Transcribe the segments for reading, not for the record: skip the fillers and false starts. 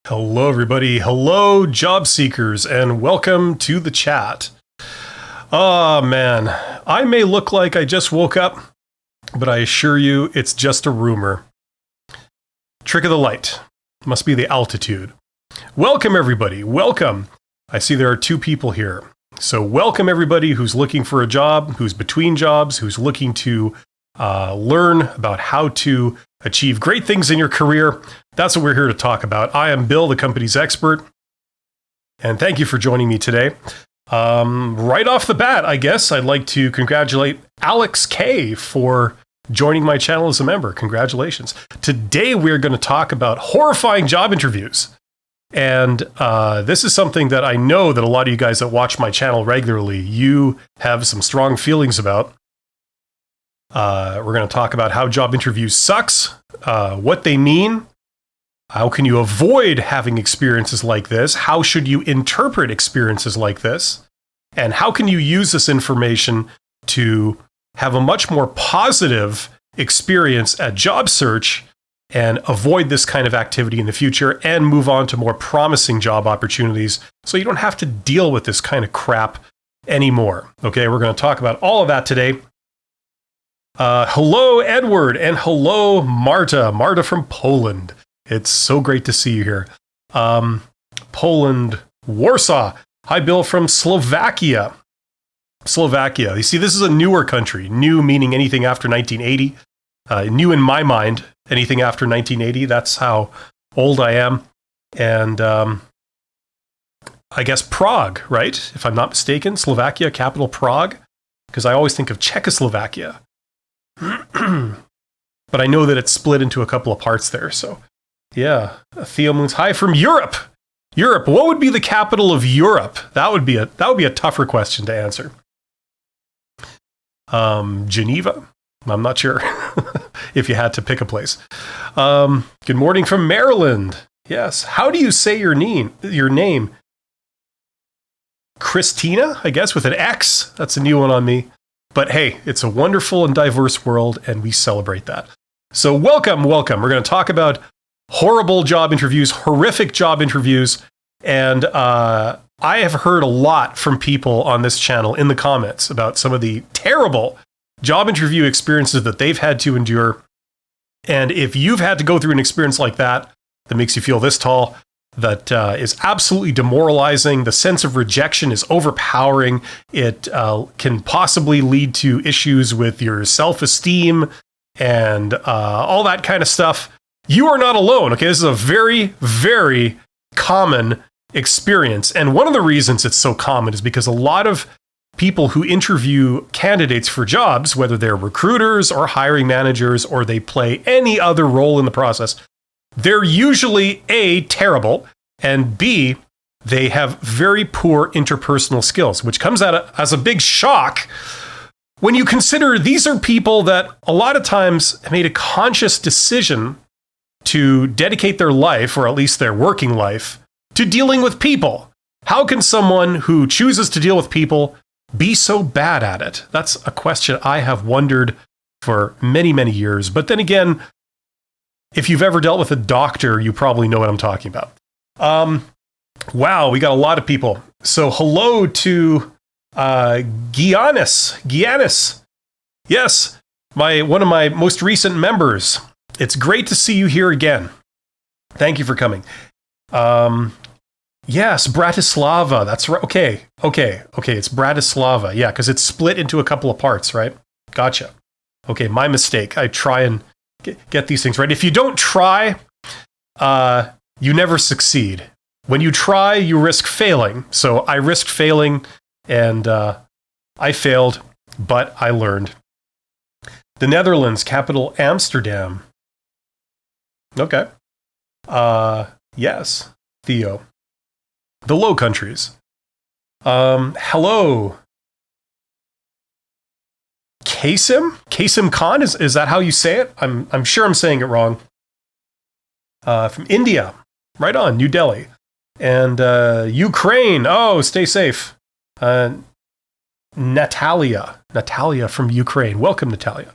Hello, everybody. Hello, job seekers, and welcome to the chat. Oh, man. I may look like I just woke up, but I assure you it's just a rumor. Trick of the light. Must be the altitude. Welcome, everybody. Welcome. I see there are two people here. So welcome, everybody who's looking for a job, who's between jobs, who's looking to learn about how to achieve great things in your career. That's what we're here to talk about. I am Bill, the company's expert, and thank you for joining me today. Right off the bat, I guess I'd like to congratulate Alex K for joining my channel as a member. Congratulations. Today, we're going to talk about horrifying job interviews. And this is something that I know that a lot of you guys that watch my channel regularly, you have some strong feelings about. We're going to talk about how job interviews sucks, what they mean, how can you avoid having experiences like this, how should you interpret experiences like this, and how can you use this information to have a much more positive experience at job search and avoid this kind of activity in the future and move on to more promising job opportunities so you don't have to deal with this kind of crap anymore. Okay, we're going to talk about all of that today. Hello, Edward, and hello, Marta. Marta from Poland. It's so great to see you here. Poland, Warsaw. Hi, Bill from Slovakia. Slovakia. You see, this is a newer country. New meaning anything after 1980. New in my mind, anything after 1980. That's how old I am. And I guess Prague, right? If I'm not mistaken. Slovakia, capital Prague. Because I always think of Czechoslovakia. But I know that it's split into a couple of parts there. So, yeah. Theo Moons. Hi from Europe. Europe. What would be the capital of Europe? That would be a tougher question to answer. Geneva. I'm not sure if you had to pick a place. Good morning from Maryland. Yes. How do you say your name? Christina, I guess, with an X. That's a new one on me. But hey, it's a wonderful and diverse world, and we celebrate that. So welcome. We're going to talk about horrible job interviews, horrific job interviews, and I have heard a lot from people on this channel in the comments about some of the terrible job interview experiences that they've had to endure. And if you've had to go through an experience like that makes you feel this tall, that is absolutely demoralizing. The sense of rejection is overpowering. It can possibly lead to issues with your self-esteem and all that kind of stuff. You are not alone, okay? This is a very, very common experience. And one of the reasons it's so common is because a lot of people who interview candidates for jobs, whether they're recruiters or hiring managers or they play any other role in the process, they're usually A, terrible, and B, they have very poor interpersonal skills, which comes out as a big shock when you consider these are people that a lot of times made a conscious decision to dedicate their life, or at least their working life, to dealing with people. How can someone who chooses to deal with people be so bad at it? That's a question I have wondered for many, many years. But then again, if you've ever dealt with a doctor, you probably know what I'm talking about. Wow, we got a lot of people. So hello to Giannis. Yes, one of my most recent members. It's great to see you here again. Thank you for coming. Yes, Bratislava. That's right. Okay. It's Bratislava. Yeah, because it's split into a couple of parts, right? Gotcha. Okay, my mistake. I try and get these things right. If you don't try, you never succeed. When you try, you risk failing. So I risked failing, and I failed, but I learned. The Netherlands, capital Amsterdam. Okay. Yes, Theo. The Low Countries. Hello. Kasim Khan, is that how you say it? I'm sure I'm saying it wrong. From India, right on, New Delhi. And Ukraine, oh, stay safe. Natalia from Ukraine. Welcome, Natalia.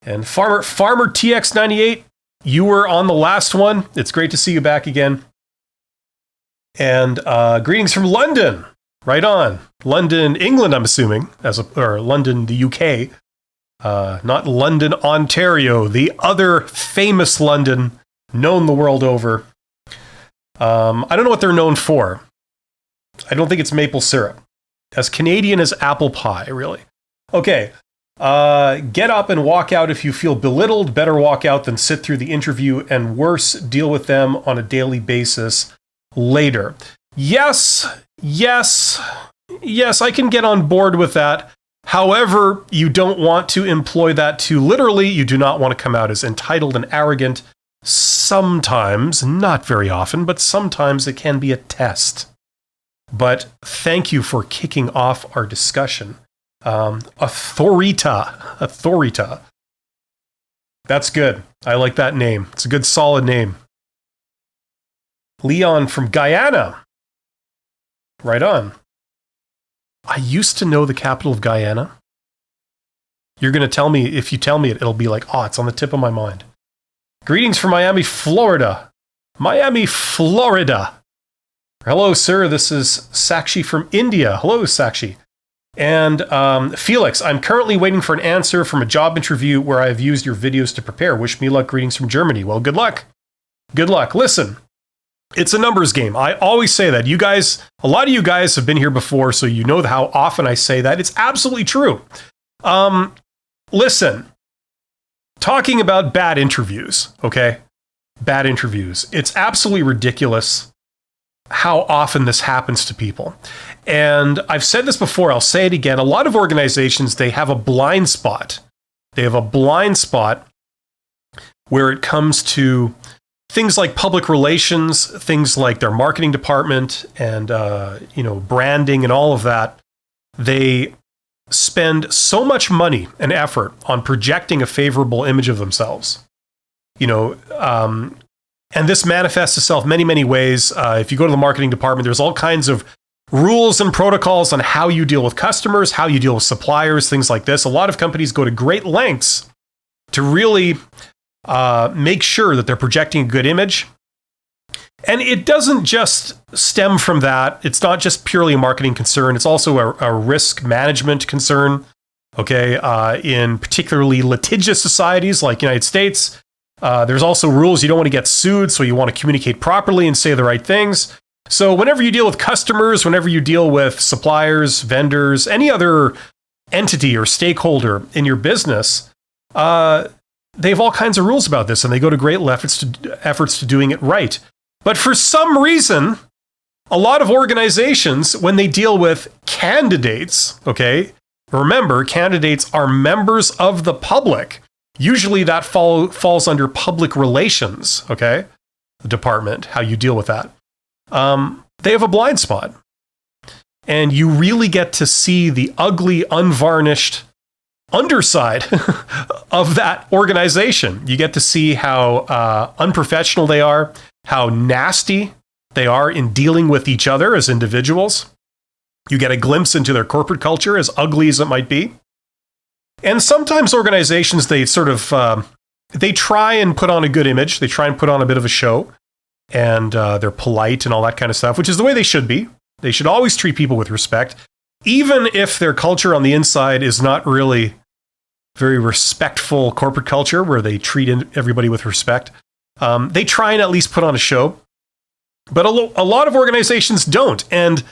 And Farmer TX98, you were on the last one. It's great to see you back again. And greetings from London. Right on. London, England, I'm assuming, or London, the UK. Not London, Ontario, the other famous London, known the world over. I don't know what they're known for. I don't think it's maple syrup. As Canadian as apple pie, really. Okay. Get up and walk out if you feel belittled. Better walk out than sit through the interview, and worse, deal with them on a daily basis later. Yes, I can get on board with that. However, you don't want to employ that too literally. You do not want to come out as entitled and arrogant. Sometimes, not very often, but sometimes it can be a test. But thank you for kicking off our discussion. Authorita. That's good. I like that name. It's a good, solid name. Leon from Guyana. Right on. I used to know the capital of Guyana. You're going to tell me, if you tell me it, it'll be like, it's on the tip of my mind. Greetings from Miami, Florida. Miami, Florida. Hello, sir. This is Sakshi from India. Hello, Sakshi. And Felix, I'm currently waiting for an answer from a job interview where I've used your videos to prepare. Wish me luck. Greetings from Germany. Well, good luck. Good luck. Listen, it's a numbers game. I always say that. You guys, a lot of you guys have been here before, so you know how often I say that. It's absolutely true. Listen, talking about bad interviews, okay? Bad interviews. It's absolutely ridiculous how often this happens to people. And I've said this before, I'll say it again. A lot of organizations, they have a blind spot. They have a blind spot where it comes to things like public relations, things like their marketing department and, branding and all of that. They spend so much money and effort on projecting a favorable image of themselves. And this manifests itself many, many ways. If you go to the marketing department, there's all kinds of rules and protocols on how you deal with customers, how you deal with suppliers, things like this. A lot of companies go to great lengths to really make sure that they're projecting a good image. And it doesn't just stem from that. It's not just purely a marketing concern. It's also a risk management concern. Okay, in particularly litigious societies like United States, there's also rules. You don't want to get sued, so you want to communicate properly and say the right things. So whenever you deal with customers, whenever you deal with suppliers, vendors, any other entity or stakeholder in your business, they have all kinds of rules about this, and they go to great efforts to doing it right. But for some reason, a lot of organizations, when they deal with candidates, okay, remember, candidates are members of the public. Usually that falls under public relations, okay, the department, how you deal with that. They have a blind spot. And you really get to see the ugly, unvarnished underside of that organization. You get to see how unprofessional they are, how nasty they are in dealing with each other as individuals. You get a glimpse into their corporate culture, as ugly as it might be. And sometimes organizations, they sort of, they try and put on a good image. They try and put on a bit of a show. And they're polite and all that kind of stuff, which is the way they should be. They should always treat people with respect, even if their culture on the inside is not really very respectful corporate culture where they treat everybody with respect. They try and at least put on a show. But a lot of organizations don't. And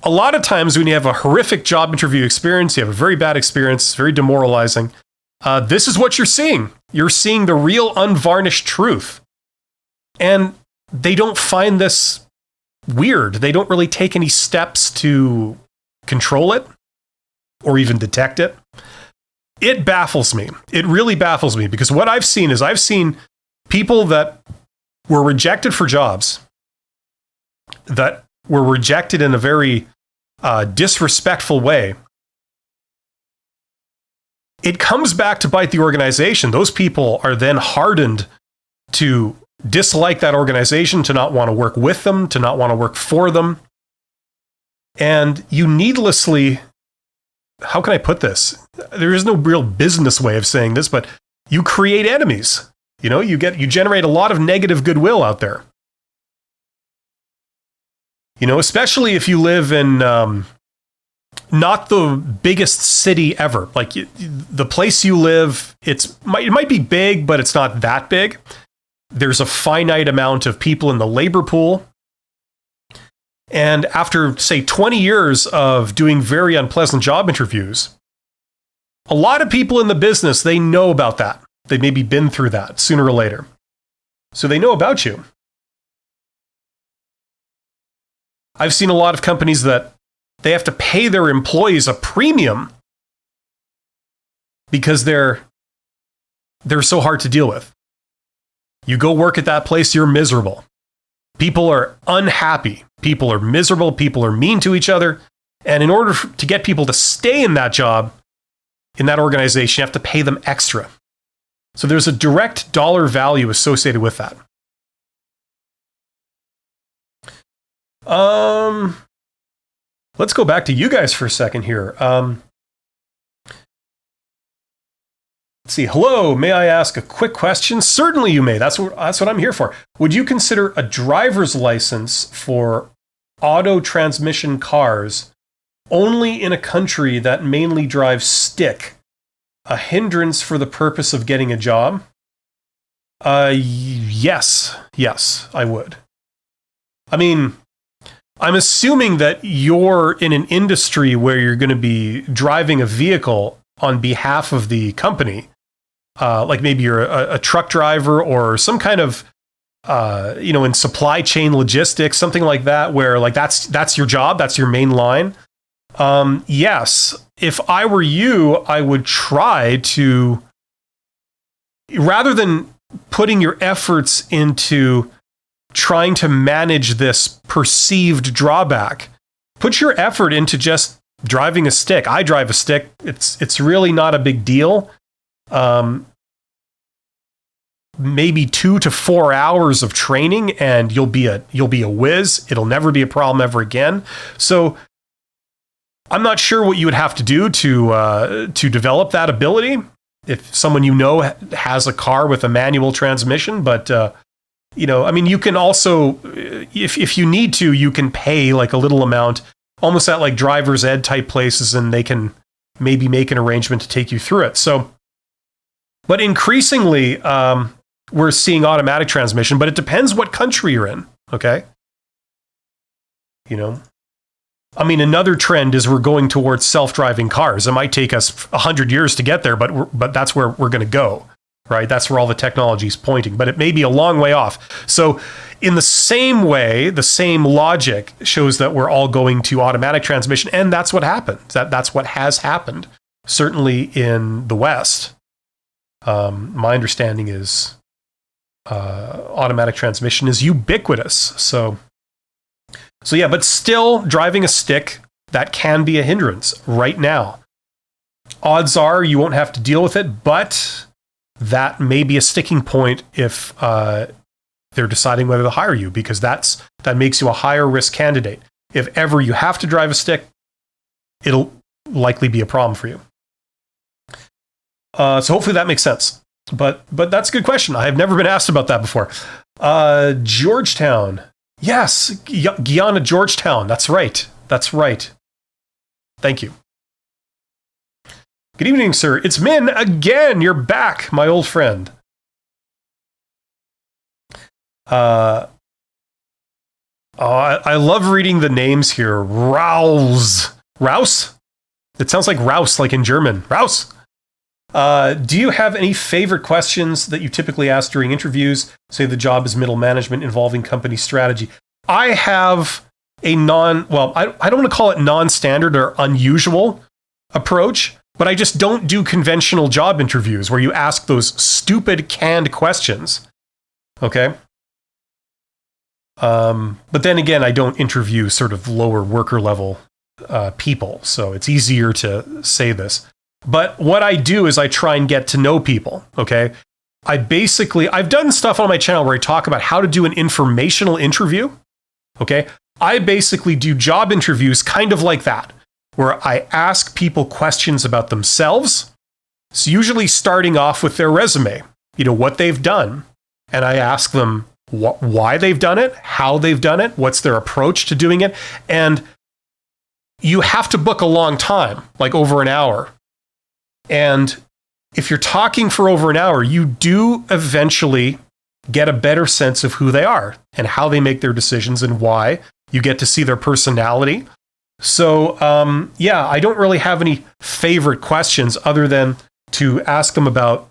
a lot of times when you have a horrific job interview experience, you have a very bad experience, very demoralizing, this is what you're seeing. You're seeing the real unvarnished truth. And they don't find this weird. They don't really take any steps to control it or even detect it. It baffles me. It really baffles me, because what I've seen is I've seen people that were rejected for jobs, that were rejected in a very disrespectful way. It comes back to bite the organization. Those people are then hardened to dislike that organization, to not want to work with them, to not want to work for them. And you needlessly, how can I put this? There is no real business way of saying this, but you create enemies. You generate a lot of negative goodwill out there. Especially if you live in not the biggest city ever. Like the place you live, it might be big, but it's not that big. There's a finite amount of people in the labor pool. And after, say, 20 years of doing very unpleasant job interviews, a lot of people in the business, they know about that. They maybe been through that sooner or later. So they know about you. I've seen a lot of companies that they have to pay their employees a premium because they're so hard to deal with. You go work at that place, you're miserable. People are unhappy. People are miserable. People are mean to each other. And in order to get people to stay in that job, in that organization, you have to pay them extra. So there's a direct dollar value associated with that. Let's go back to you guys for a second here. Let's see. Hello, may I ask a quick question? Certainly you may. That's what I'm here for. Would you consider a driver's license for auto transmission cars only in a country that mainly drives stick a hindrance for the purpose of getting a job? Yes, I would. I mean, I'm assuming that you're in an industry where you're going to be driving a vehicle on behalf of the company. Like maybe you're a truck driver or some kind of, in supply chain logistics, something like that, where like that's your job, that's your main line. Yes, if I were you, I would try to, rather than putting your efforts into trying to manage this perceived drawback, put your effort into just driving a stick. I drive a stick. It's really not a big deal. Maybe 2 to 4 hours of training and you'll be a whiz. It'll never be a problem ever again. So I'm not sure what you would have to do to develop that ability. If someone has a car with a manual transmission, but you can also, if you need to, you can pay like a little amount, almost at like driver's ed type places, and they can maybe make an arrangement to take you through it. So, but increasingly, we're seeing automatic transmission, but it depends what country you're in. Okay. Another trend is we're going towards self-driving cars. It might take us 100 years to get there, but that's where we're going to go, right? That's where all the technology is pointing, but it may be a long way off. So in the same way, the same logic shows that we're all going to automatic transmission, and that's what happened. That's what has happened, certainly in the West. My understanding is automatic transmission is ubiquitous. So yeah, but still driving a stick, that can be a hindrance right now. Odds are you won't have to deal with it, but that may be a sticking point if they're deciding whether to hire you, because that makes you a higher risk candidate. If ever you have to drive a stick, it'll likely be a problem for you. So hopefully that makes sense. But that's a good question. I have never been asked about that before. Georgetown. Yes, Guyana, Georgetown. That's right. Thank you. Good evening, sir. It's Min again. You're back, my old friend. I love reading the names here. Rouse. It sounds like Rouse, like in German. Rouse. Do you have any favorite questions that you typically ask during interviews? Say the job is middle management involving company strategy. I have a I don't want to call it non-standard or unusual approach, but I just don't do conventional job interviews where you ask those stupid canned questions. Okay? But then again, I don't interview sort of lower worker level people, so it's easier to say this. But what I do is I try and get to know people, okay? I've done stuff on my channel where I talk about how to do an informational interview, okay? I basically do job interviews kind of like that, where I ask people questions about themselves. It's usually starting off with their resume, what they've done. And I ask them, why they've done it, how they've done it, what's their approach to doing it. And you have to book a long time, like over an hour. And if you're talking for over an hour, you do eventually get a better sense of who they are and how they make their decisions and why. You get to see their personality. So, I don't really have any favorite questions other than to ask them about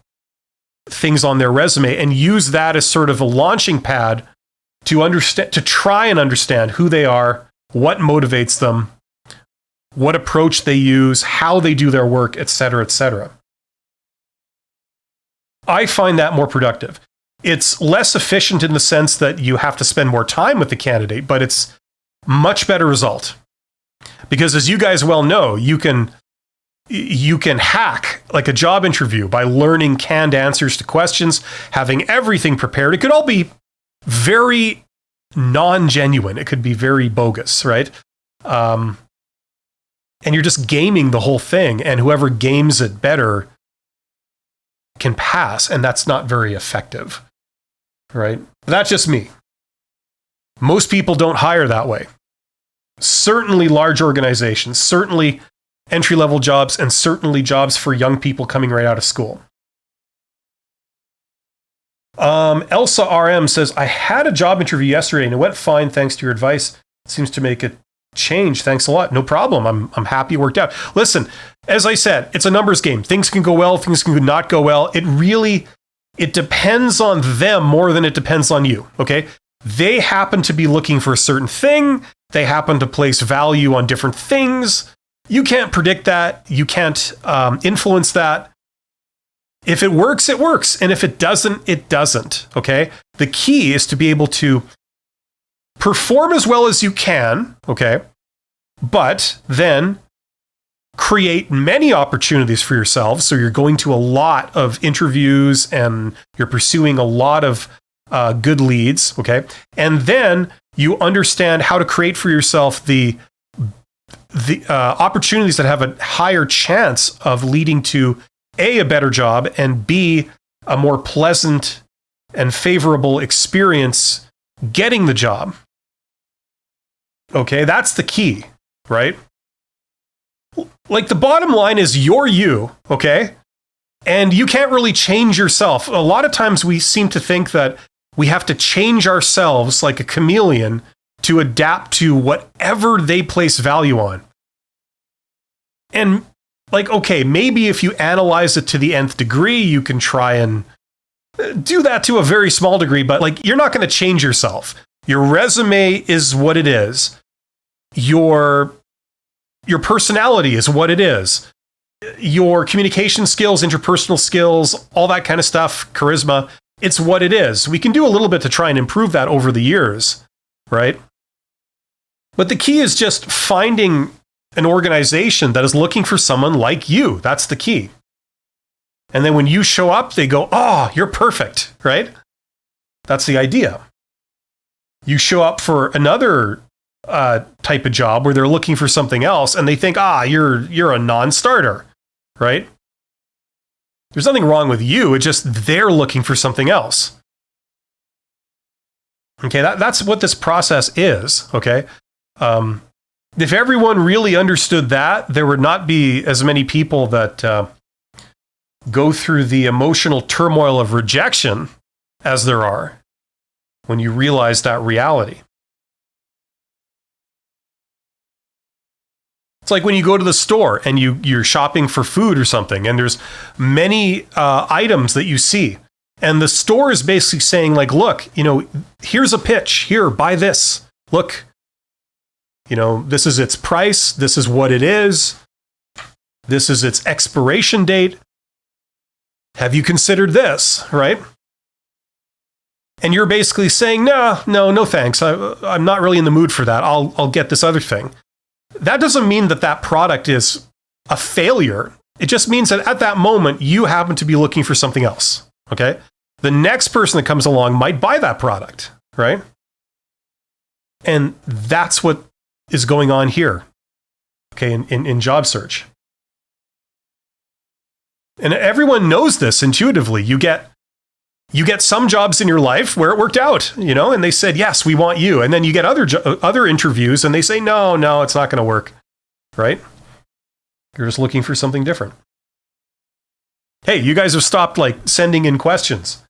things on their resume and use that as sort of a launching pad to understand, to try and understand who they are, what motivates them, what approach they use, how they do their work, et cetera, et cetera. I find that more productive. It's less efficient in the sense that you have to spend more time with the candidate, but it's much better result. Because as you guys well know, you can hack like a job interview by learning canned answers to questions, having everything prepared. It could all be very non-genuine. It could be very bogus, right? And you're just gaming the whole thing, and whoever games it better can pass, and that's not very effective, right? But that's just me. Most people don't hire that way. Certainly large organizations, certainly entry-level jobs, and certainly jobs for young people coming right out of school. Elsa RM says, I had a job interview yesterday and it went fine thanks to your advice. It seems to make a change. Thanks a lot. No problem. I'm happy it worked out. Listen, as I said, it's a numbers game. Things can go well, things can not go well. It depends on them more than it depends on you, okay? They happen to be looking for a certain thing. They happen to place value on different things. You can't predict that. You can't influence that. If it works, it works. And if it doesn't, it doesn't, okay? The key is to be able to perform as well as you can, okay? But then create many opportunities for yourself. So you're going to a lot of interviews and you're pursuing a lot of good leads, okay? And then you understand how to create for yourself the opportunities that have a higher chance of leading to A, a better job, and B, a more pleasant and favorable experience getting the job. Okay, that's the key, right? Like the bottom line is you're you, okay? And you can't really change yourself. A lot of times we seem to think that we have to change ourselves like a chameleon to adapt to whatever they place value on. And like, okay, maybe if you analyze it to the nth degree, you can try and do that to a very small degree, but like, you're not going to change yourself. Your resume is what it is. Your personality is what it is. Your communication skills, interpersonal skills, all that kind of stuff, charisma, it's what it is. We can do a little bit to try and improve that over the years, right? But the key is just finding an organization that is looking for someone like you. That's the key. And then when you show up, they go, oh, you're perfect, right? That's the idea. You show up for another type of job where they're looking for something else and they think, you're a non-starter, right? There's nothing wrong with you. It's just they're looking for something else. Okay, that's what this process is, okay? If everyone really understood that, there would not be as many people that go through the emotional turmoil of rejection as there are when you realize that reality. It's like when you go to the store and you're shopping for food or something, and there's many items that you see. And the store is basically saying, like, look, here's a pitch. Here, buy this. Look, this is its price. This is what it is. This is its expiration date. Have you considered this, right? And you're basically saying, no thanks. I'm not really in the mood for that. I'll get this other thing. That doesn't mean that product is a failure. It just means that at that moment, you happen to be looking for something else, okay? The next person that comes along might buy that product, right? And that's what is going on here, okay, in job search. And everyone knows this intuitively. You get you get some jobs in your life where it worked out, and they said, yes, we want you. And then you get other interviews and they say, no, it's not going to work, right? You're just looking for something different. Hey, you guys have stopped sending in questions.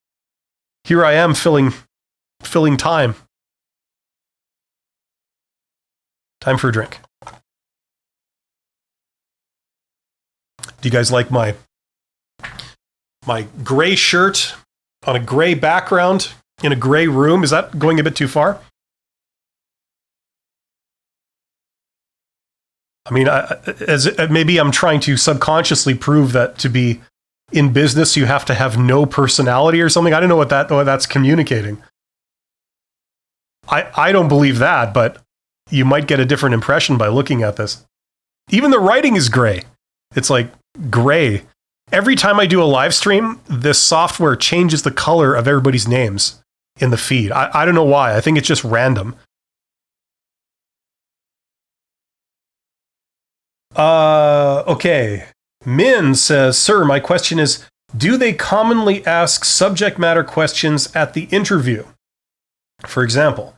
Here I am filling time. Time for a drink. Do you guys like my gray shirt on a gray background in a gray room? Is that going a bit too far? I mean, maybe I'm trying to subconsciously prove that to be in business, you have to have no personality or something. I don't know what that's communicating. I don't believe that, but you might get a different impression by looking at this. Even the writing is gray. It's gray. Every time I do a live stream, this software changes the color of everybody's names in the feed. I don't know why. I think it's just random. Okay. Min says, sir, my question is, do they commonly ask subject matter questions at the interview? For example,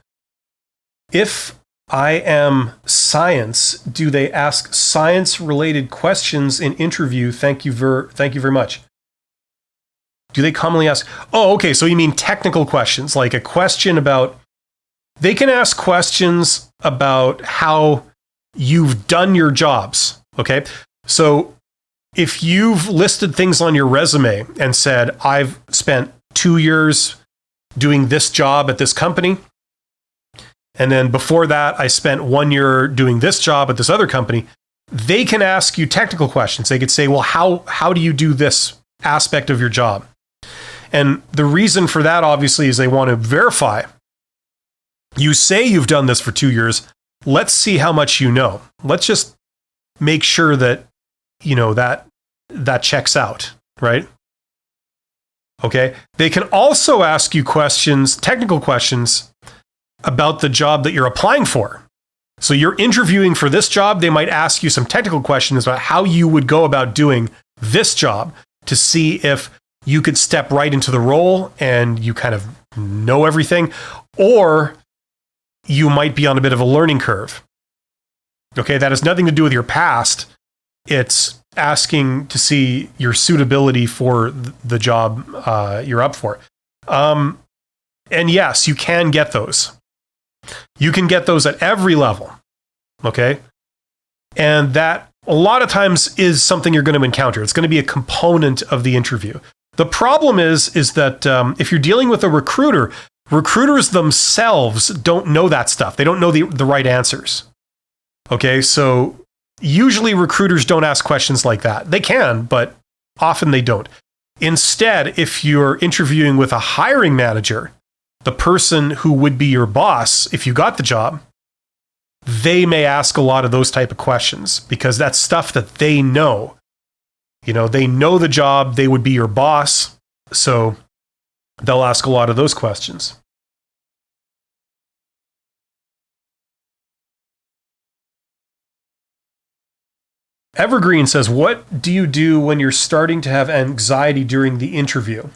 if I am science, do they ask science-related questions in interview? Thank you very much. Do they commonly ask? Oh, okay. So you mean technical questions, like a question about, they can ask questions about how you've done your jobs. Okay. So if you've listed things on your resume and said, I've spent 2 years doing this job at this company, and then before that, I spent 1 year doing this job at this other company, they can ask you technical questions. They could say, well, how do you do this aspect of your job? And the reason for that, obviously, is they want to verify. You say you've done this for 2 years. Let's see how much you know. Let's just make sure that, that checks out, right? Okay. They can also ask you questions, technical questions, about the job that you're applying for. So you're interviewing for this job. They might ask you some technical questions about how you would go about doing this job to see if you could step right into the role and you kind of know everything, or you might be on a bit of a learning curve. Okay, that has nothing to do with your past. It's asking to see your suitability for the job you're up for. And yes, you can get those. You can get those at every level. Okay? And that a lot of times is something you're going to encounter. It's going to be a component of the interview. The problem is that if you're dealing with a recruiter, recruiters themselves don't know that stuff. They don't know the right answers. Okay, so usually recruiters don't ask questions like that. They can, but often they don't. Instead, if you're interviewing with a hiring manager, the person who would be your boss if you got the job, they may ask a lot of those type of questions because that's stuff that they know. They know the job, they would be your boss, so they'll ask a lot of those questions. Evergreen says, what do you do when you're starting to have anxiety during the interview?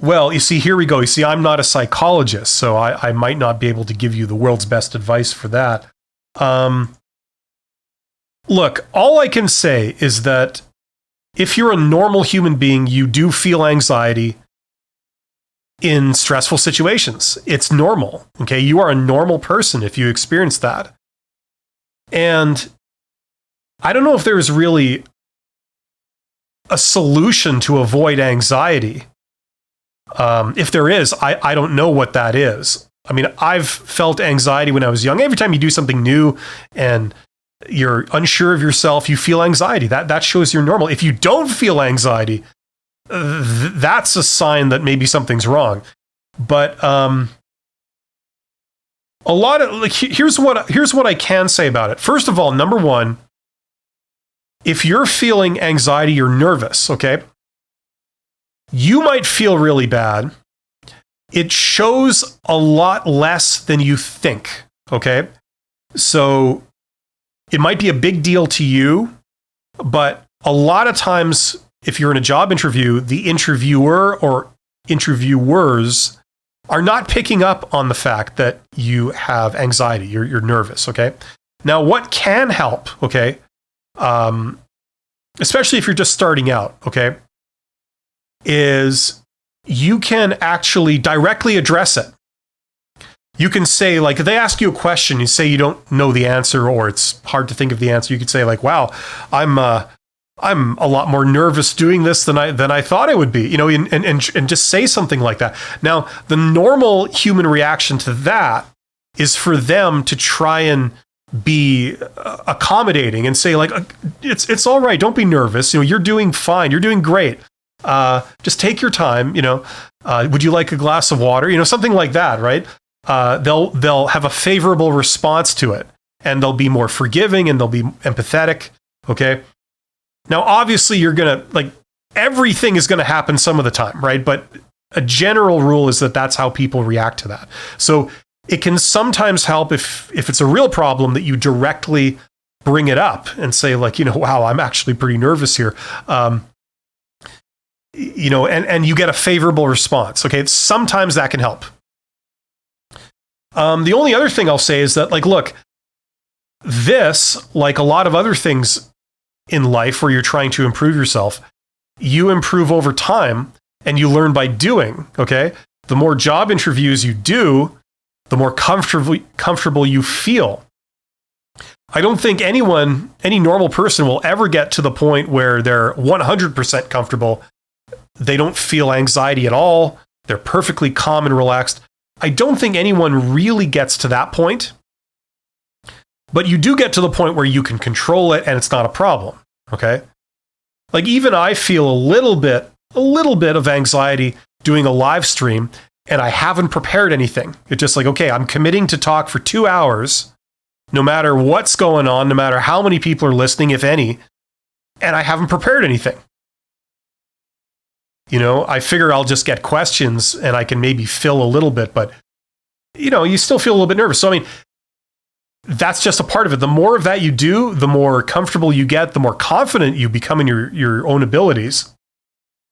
Well, you see, here we go. You see, I'm not a psychologist, so I might not be able to give you the world's best advice for that. Look, all I can say is that if you're a normal human being, you do feel anxiety in stressful situations. It's normal. Okay. You are a normal person if you experience that. And I don't know if there's really a solution to avoid anxiety. If there is, I don't know what that is. I mean, I've felt anxiety when I was young. Every time you do something new and you're unsure of yourself, you feel anxiety. That shows you're normal. If you don't feel anxiety, that's a sign that maybe something's wrong. But a lot of here's what I can say about it. First of all, number one, if you're feeling anxiety, you're nervous, okay? You might feel really bad. It shows a lot less than you think, okay? So it might be a big deal to you, but a lot of times, if you're in a job interview, the interviewer or interviewers are not picking up on the fact that you have anxiety, you're nervous, okay? Now, what can help, okay, especially if you're just starting out, okay, is you can actually directly address it. You can say, like, if they ask you a question, you say you don't know the answer or it's hard to think of the answer, you could say, like, wow, I'm a lot more nervous doing this than I thought I would be, and just say something like that. Now, the normal human reaction to that is for them to try and be accommodating and say, like, it's all right, don't be nervous, you're doing fine, you're doing great. Just take your time, would you like a glass of water? Something like that, right? They'll have a favorable response to it, and they'll be more forgiving and they'll be empathetic, okay? Now, obviously, everything is going to happen some of the time, right? But a general rule is that that's how people react to that. So it can sometimes help if it's a real problem that you directly bring it up and say, like, wow, I'm actually pretty nervous here. And you get a favorable response. Okay, sometimes that can help. The only other thing I'll say is that, like, look, this, like a lot of other things in life where you're trying to improve yourself, you improve over time and you learn by doing, okay? The more job interviews you do, the more comfortable you feel. I don't think any normal person will ever get to the point where they're 100% comfortable. They don't feel anxiety at all. They're perfectly calm and relaxed. I don't think anyone really gets to that point. But you do get to the point where you can control it and it's not a problem, okay? Like, even I feel a little bit of anxiety doing a live stream, and I haven't prepared anything. It's just like, okay, I'm committing to talk for 2 hours, no matter what's going on, no matter how many people are listening, if any, and I haven't prepared anything. I figure I'll just get questions and I can maybe fill a little bit, but, you still feel a little bit nervous. So, I mean, that's just a part of it. The more of that you do, the more comfortable you get, the more confident you become in your own abilities,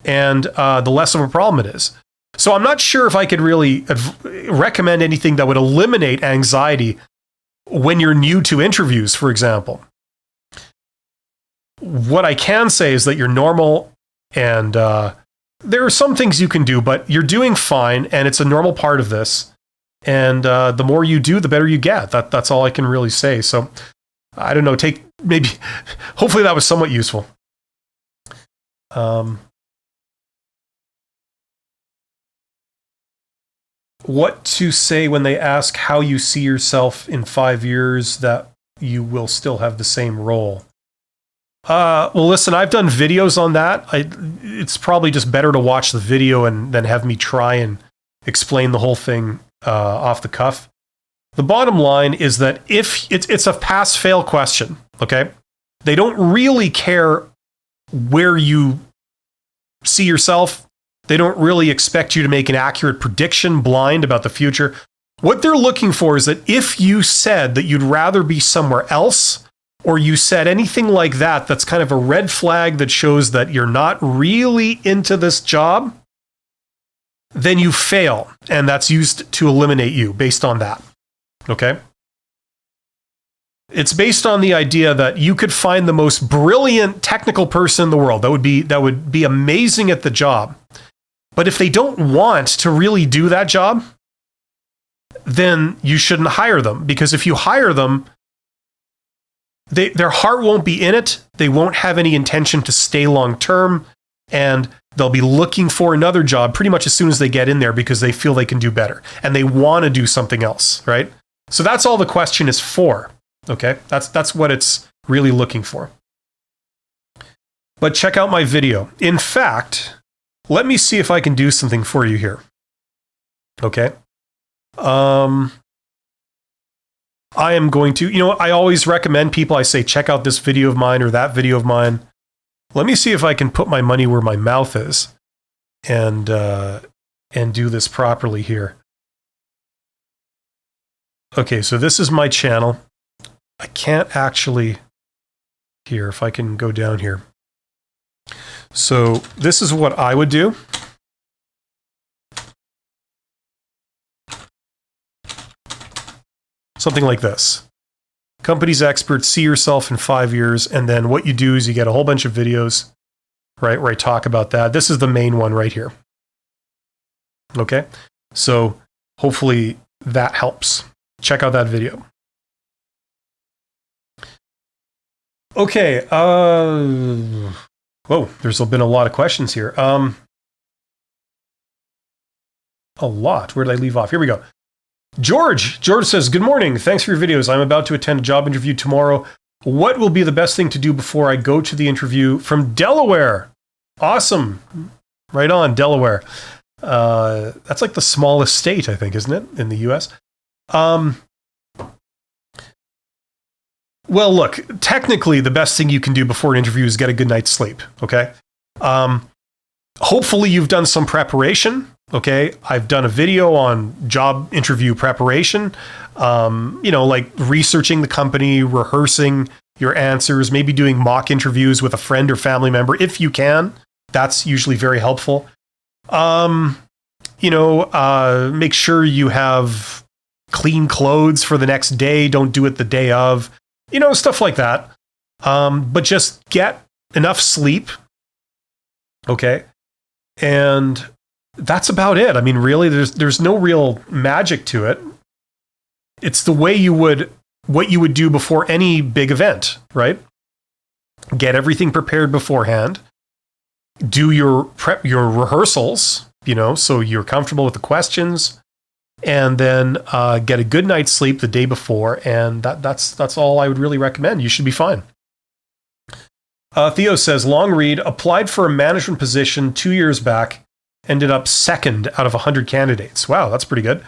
and the less of a problem it is. So I'm not sure if I could really recommend anything that would eliminate anxiety when you're new to interviews, for example. What I can say is that you're normal, and there are some things you can do, but you're doing fine, and it's a normal part of this. And the more you do, the better you get. That's all I can really say. So I don't know, hopefully that was somewhat useful. What to say when they ask how you see yourself in 5 years that you will still have the same role? Well, listen, I've done videos on that. It's probably just better to watch the video and then have me try and explain the whole thing off the cuff. The bottom line is that if it's a pass-fail question, okay? They don't really care where you see yourself. They don't really expect you to make an accurate prediction blind about the future. What they're looking for is that if you said that you'd rather be somewhere else, or you said anything like that, that's kind of a red flag that shows that you're not really into this job, then you fail, and that's used to eliminate you based on that, okay? It's based on the idea that you could find the most brilliant technical person in the world that would be amazing at the job. But if they don't want to really do that job, then you shouldn't hire them, because if you hire them, their heart won't be in it. They won't have any intention to stay long term, and they'll be looking for another job pretty much as soon as they get in there because they feel they can do better and they want to do something else, right? So that's all the question is for, okay? That's what it's really looking for. But check out my video. In fact, let me see if I can do something for you here. Okay? I am going to, I always recommend people, I say, check out this video of mine or that video of mine. Let me see if I can put my money where my mouth is and do this properly here. Okay, so this is my channel. I can't actually, here, if I can go down here. So this is what I would do. Something like this. Company's experts, see yourself in 5 years. And then what you do is you get a whole bunch of videos, right, where I talk about that. This is the main one right here. Okay. So hopefully that helps. Check out that video. Okay. Whoa, there's been a lot of questions here. A lot. Where did I leave off? Here we go. George says, good morning. Thanks for your videos. I'm about to attend a job interview tomorrow. What will be the best thing to do before I go to the interview? From Delaware. Awesome. Right on, Delaware. That's like the smallest state, I think, isn't it, in the US? Well, look, technically the best thing you can do before an interview is get a good night's sleep, okay? Hopefully you've done some preparation, okay? I've done a video on job interview preparation, like researching the company, rehearsing your answers, maybe doing mock interviews with a friend or family member if you can. That's usually very helpful. Make sure you have clean clothes for the next day. Don't do it the day of. Stuff like that. But just get enough sleep. Okay. And that's about it. I mean, really, there's no real magic to it. It's the way what you would do before any big event, right? Get everything prepared beforehand. Do your rehearsals, so you're comfortable with the questions. And then get a good night's sleep the day before, and that's all I would really recommend. You should be fine. Theo says, long read, applied for a management position 2 years back, ended up second out of 100 candidates. Wow, that's pretty good.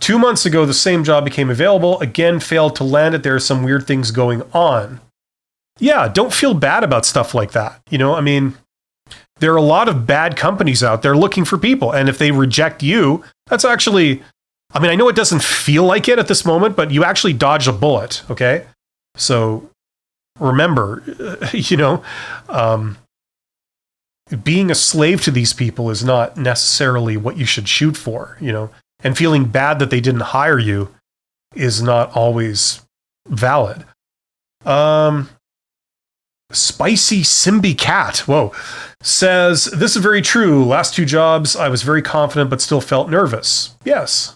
2 months ago, the same job became available, again failed to land it. There are some weird things going on. Yeah, don't feel bad about stuff like that. There are a lot of bad companies out there looking for people, and if they reject you, that's actually... I know it doesn't feel like it at this moment, but you actually dodged a bullet, okay? So remember, being a slave to these people is not necessarily what you should shoot for, and feeling bad that they didn't hire you is not always valid. Spicy Simbi Cat, says, this is very true. Last 2 jobs, I was very confident, but still felt nervous. Yes.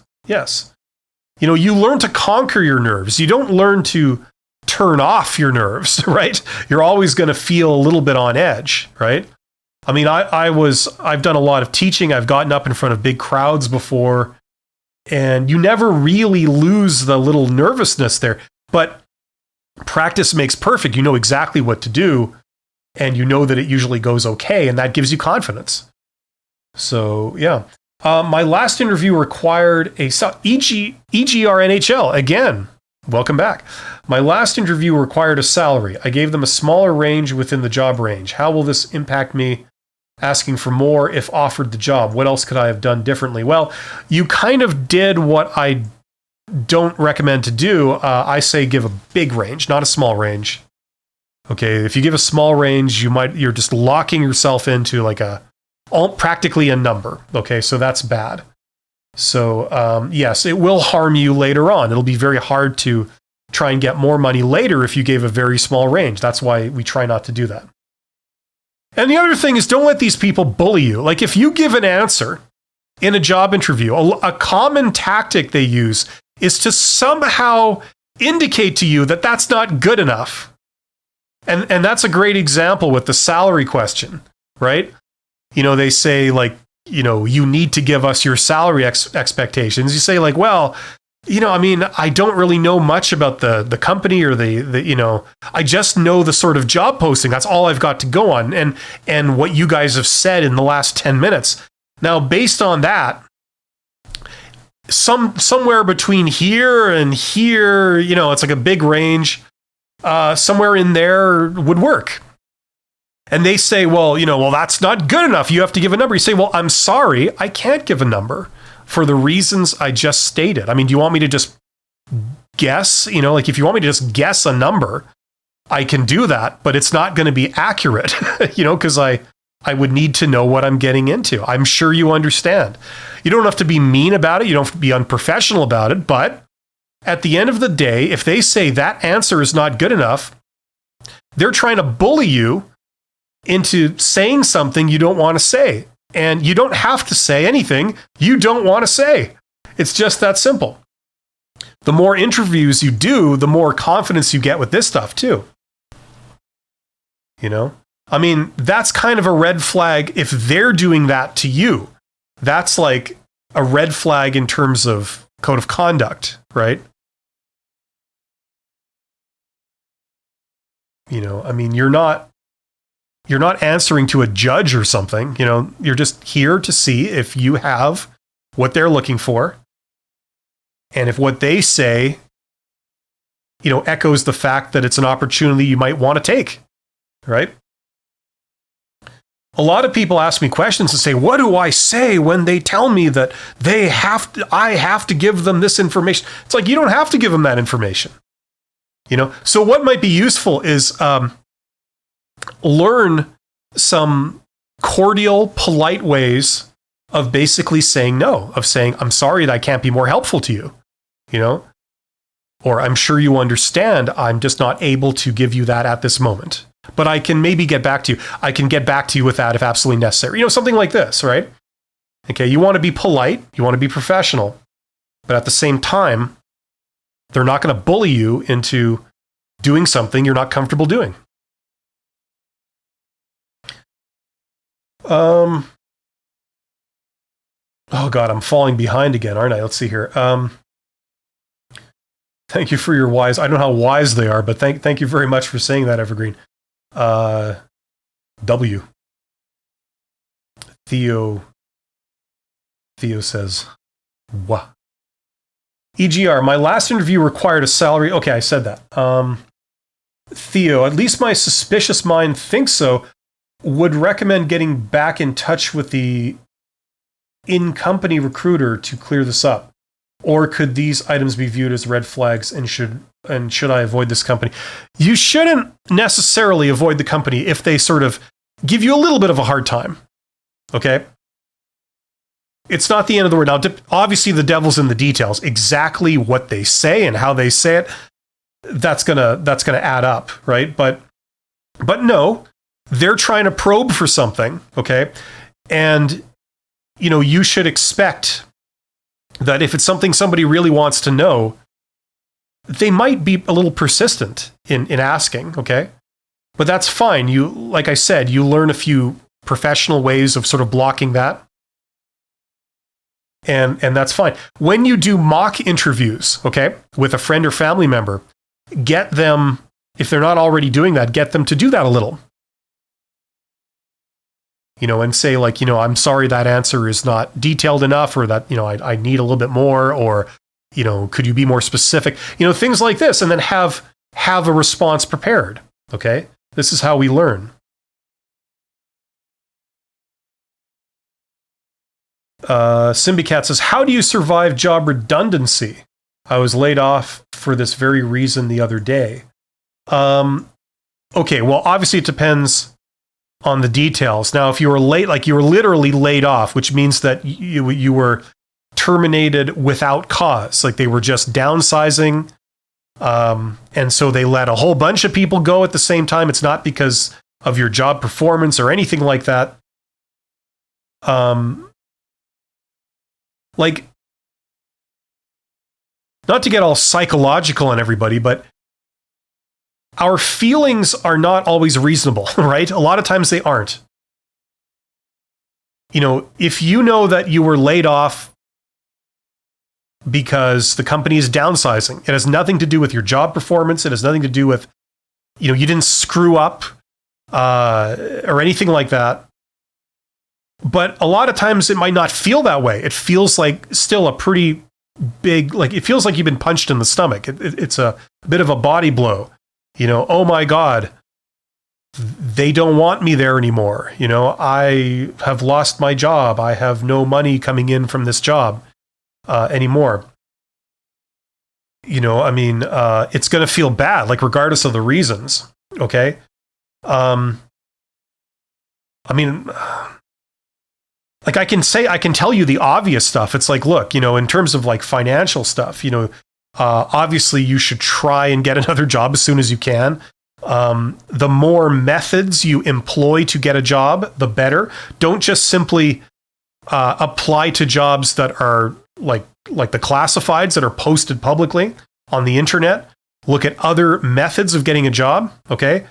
You learn to conquer your nerves. You don't learn to turn off your nerves, right? You're always going to feel a little bit on edge, right? I've done a lot of teaching. I've gotten up in front of big crowds before, and you never really lose the little nervousness there. But practice makes perfect. You know exactly what to do, and you know that it usually goes okay, and that gives you confidence. So, yeah. My last interview required a EGR NHL. Again, welcome back. My last interview required a salary. I gave them a smaller range within the job range. How will this impact me asking for more if offered the job? What else could I have done differently? Well, you kind of did what I don't recommend to do. I say give a big range, not a small range. Okay, if you give a small range, you're just locking yourself into like practically a number. Okay, so that's bad. So yes, it will harm you later on. It'll be very hard to try and get more money later if you gave a very small range. That's why we try not to do that. And the other thing is, don't let these people bully you. Like if you give an answer in a job interview, a common tactic they use is to somehow indicate to you that that's not good enough. And that's a great example with the salary question, right? They say like, you need to give us your salary expectations. You say like, well, I don't really know much about the company or the I just know the sort of job posting. That's all I've got to go on. And what you guys have said in the last 10 minutes. Now, based on that, somewhere between here and here, it's like a big range. Somewhere in there would work. And they say, well, that's not good enough. You have to give a number. You say, well, I'm sorry, I can't give a number for the reasons I just stated. Do you want me to just guess? Like if you want me to just guess a number, I can do that, but it's not going to be accurate, because I I would need to know what I'm getting into. I'm sure you understand. You don't have to be mean about it. You don't have to be unprofessional about it. But at the end of the day, if they say that answer is not good enough, they're trying to bully you into saying something you don't want to say. And you don't have to say anything you don't want to say. It's just that simple. The more interviews you do, the more confidence you get with this stuff too. I mean, that's kind of a red flag if they're doing that to you. That's like a red flag in terms of code of conduct, right? I mean, you're not answering to a judge or something. You're just here to see if you have what they're looking for. And if what they say, echoes the fact that it's an opportunity you might want to take, right? A lot of people ask me questions and say, what do I say when they tell me that I have to give them this information? It's like, you don't have to give them that information. So what might be useful is learn some cordial, polite ways of basically saying no, of saying, I'm sorry that I can't be more helpful to you, or I'm sure you understand, I'm just not able to give you that at this moment, but I can maybe get back to you. I can get back to you with that if absolutely necessary. Something like this, right? Okay, you want to be polite, you want to be professional, but at the same time, they're not going to bully you into doing something you're not comfortable doing. Oh God, I'm falling behind again, aren't I? Let's see here. Thank you for your wise. I don't know how wise they are, but thank you very much for saying that, Evergreen. W. Theo says, "Wah." EGR, my last interview required a salary. Okay, I said that. Theo, at least my suspicious mind thinks so. Would recommend getting back in touch with the in-company recruiter to clear this up. Or could these items be viewed as red flags and should I avoid this company? You shouldn't necessarily avoid the company if they sort of give you a little bit of a hard time. Okay? It's not the end of the world. Now, obviously, the devil's in the details. Exactly what they say and how they say it, that's gonna add up, right? But no, they're trying to probe for something, okay? And you should expect that if it's something somebody really wants to know, they might be a little persistent in asking, okay? But that's fine. Like I said, you learn a few professional ways of sort of blocking that. And that's fine. When you do mock interviews, okay, with a friend or family member, get them, if they're not already doing that, get them to do that a little. And say like, I'm sorry that answer is not detailed enough, or that, I need a little bit more, or, could you be more specific? Things like this, and then have a response prepared, okay? This is how we learn. Symbicat says, how do you survive job redundancy? I was laid off for this very reason the other day. Okay, well, obviously it depends on the details. Now, if you were late, like you were literally laid off, which means that you were terminated without cause, like they were just downsizing, and so they let a whole bunch of people go at the same time. It's not because of your job performance or anything like that. Like, not to get all psychological on everybody, but our feelings are not always reasonable, right? A lot of times they aren't. If you know that you were laid off because the company is downsizing, it has nothing to do with your job performance. It has nothing to do with, you didn't screw up or anything like that. But a lot of times it might not feel that way. It feels like still a pretty big, like it feels like you've been punched in the stomach. It's a bit of a body blow. Oh my God, they don't want me there anymore. I have lost my job. I have no money coming in from this job anymore. It's going to feel bad, like regardless of the reasons. Okay. I mean, like I can tell you the obvious stuff. It's like, look, in terms of like financial stuff, obviously you should try and get another job as soon as you can. The more methods you employ to get a job, the better. Don't just simply apply to jobs that are like the classifieds that are posted publicly on the internet. Look at other methods of getting a job, okay?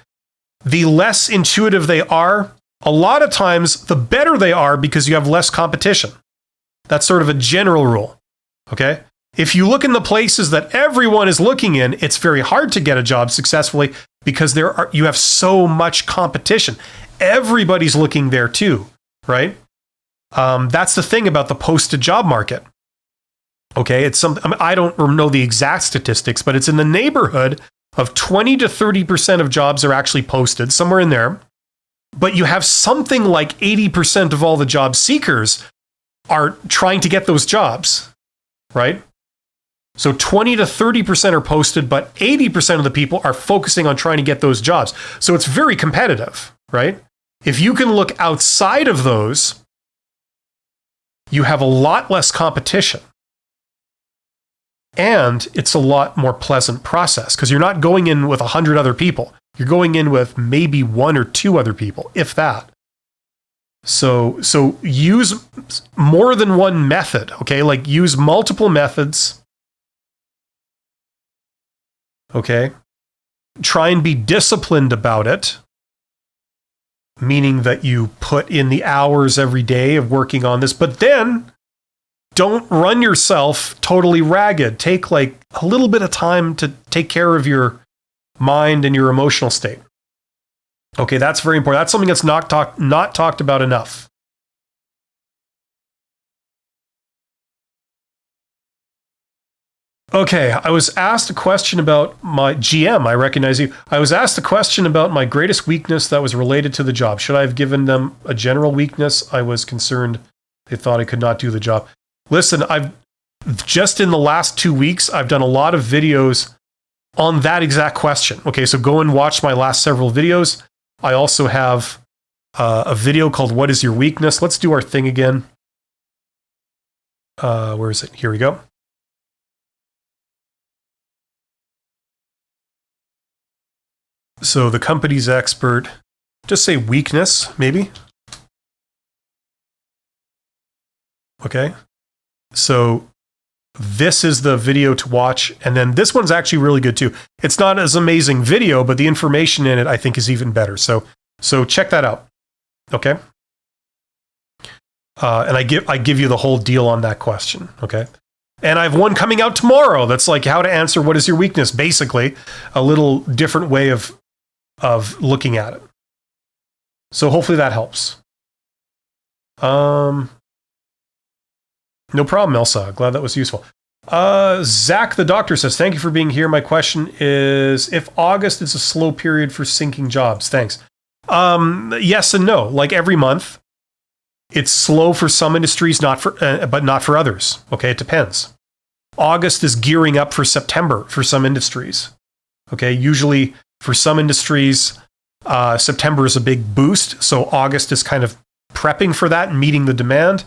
The less intuitive they are, a lot of times the better they are because you have less competition. That's sort of a general rule, okay? If you look in the places that everyone is looking in, it's very hard to get a job successfully because you have so much competition. Everybody's looking there too, right? That's the thing about the posted job market. Okay, it's I don't know the exact statistics, but it's in the neighborhood of 20 to 30% of jobs are actually posted, somewhere in there. But you have something like 80% of all the job seekers are trying to get those jobs, right? So 20 to 30% are posted, but 80% of the people are focusing on trying to get those jobs. So it's very competitive, right? If you can look outside of those, you have a lot less competition. And it's a lot more pleasant process because you're not going in with 100 other people. You're going in with maybe 1 or 2 other people, if that. So use more than one method, okay? Like use multiple methods, okay? Try and be disciplined about it, meaning that you put in the hours every day of working on this, but then don't run yourself totally ragged. Take like a little bit of time to take care of your mind and your emotional state. Okay, that's very important. That's something that's not talked about enough. Okay, I was asked a question about my GM. I recognize you. I was asked a question about my greatest weakness that was related to the job. Should I have given them a general weakness? I was concerned they thought I could not do the job. Listen, I've just in the last 2 weeks, I've done a lot of videos on that exact question. Okay, so go and watch my last several videos. I also have a video called What is Your Weakness? Let's do our thing again. Where is it? Here we go. So the company's expert, just say weakness, maybe. Okay. So this is the video to watch. And then this one's actually really good too. It's not as amazing video, but the information in it I think is even better. So check that out. Okay. And I give you the whole deal on that question. Okay. And I have one coming out tomorrow that's like how to answer what is your weakness, basically a little different way of looking at it. So hopefully that helps. No problem, Elsa. Glad that was useful. Zach, the doctor, says, thank you for being here. My question is, if August is a slow period for syncing jobs? Thanks. Yes and no. Like every month, it's slow for some industries, but not for others. Okay, it depends. August is gearing up for September for some industries. Okay, usually for some industries, September is a big boost. So August is kind of prepping for that and meeting the demand.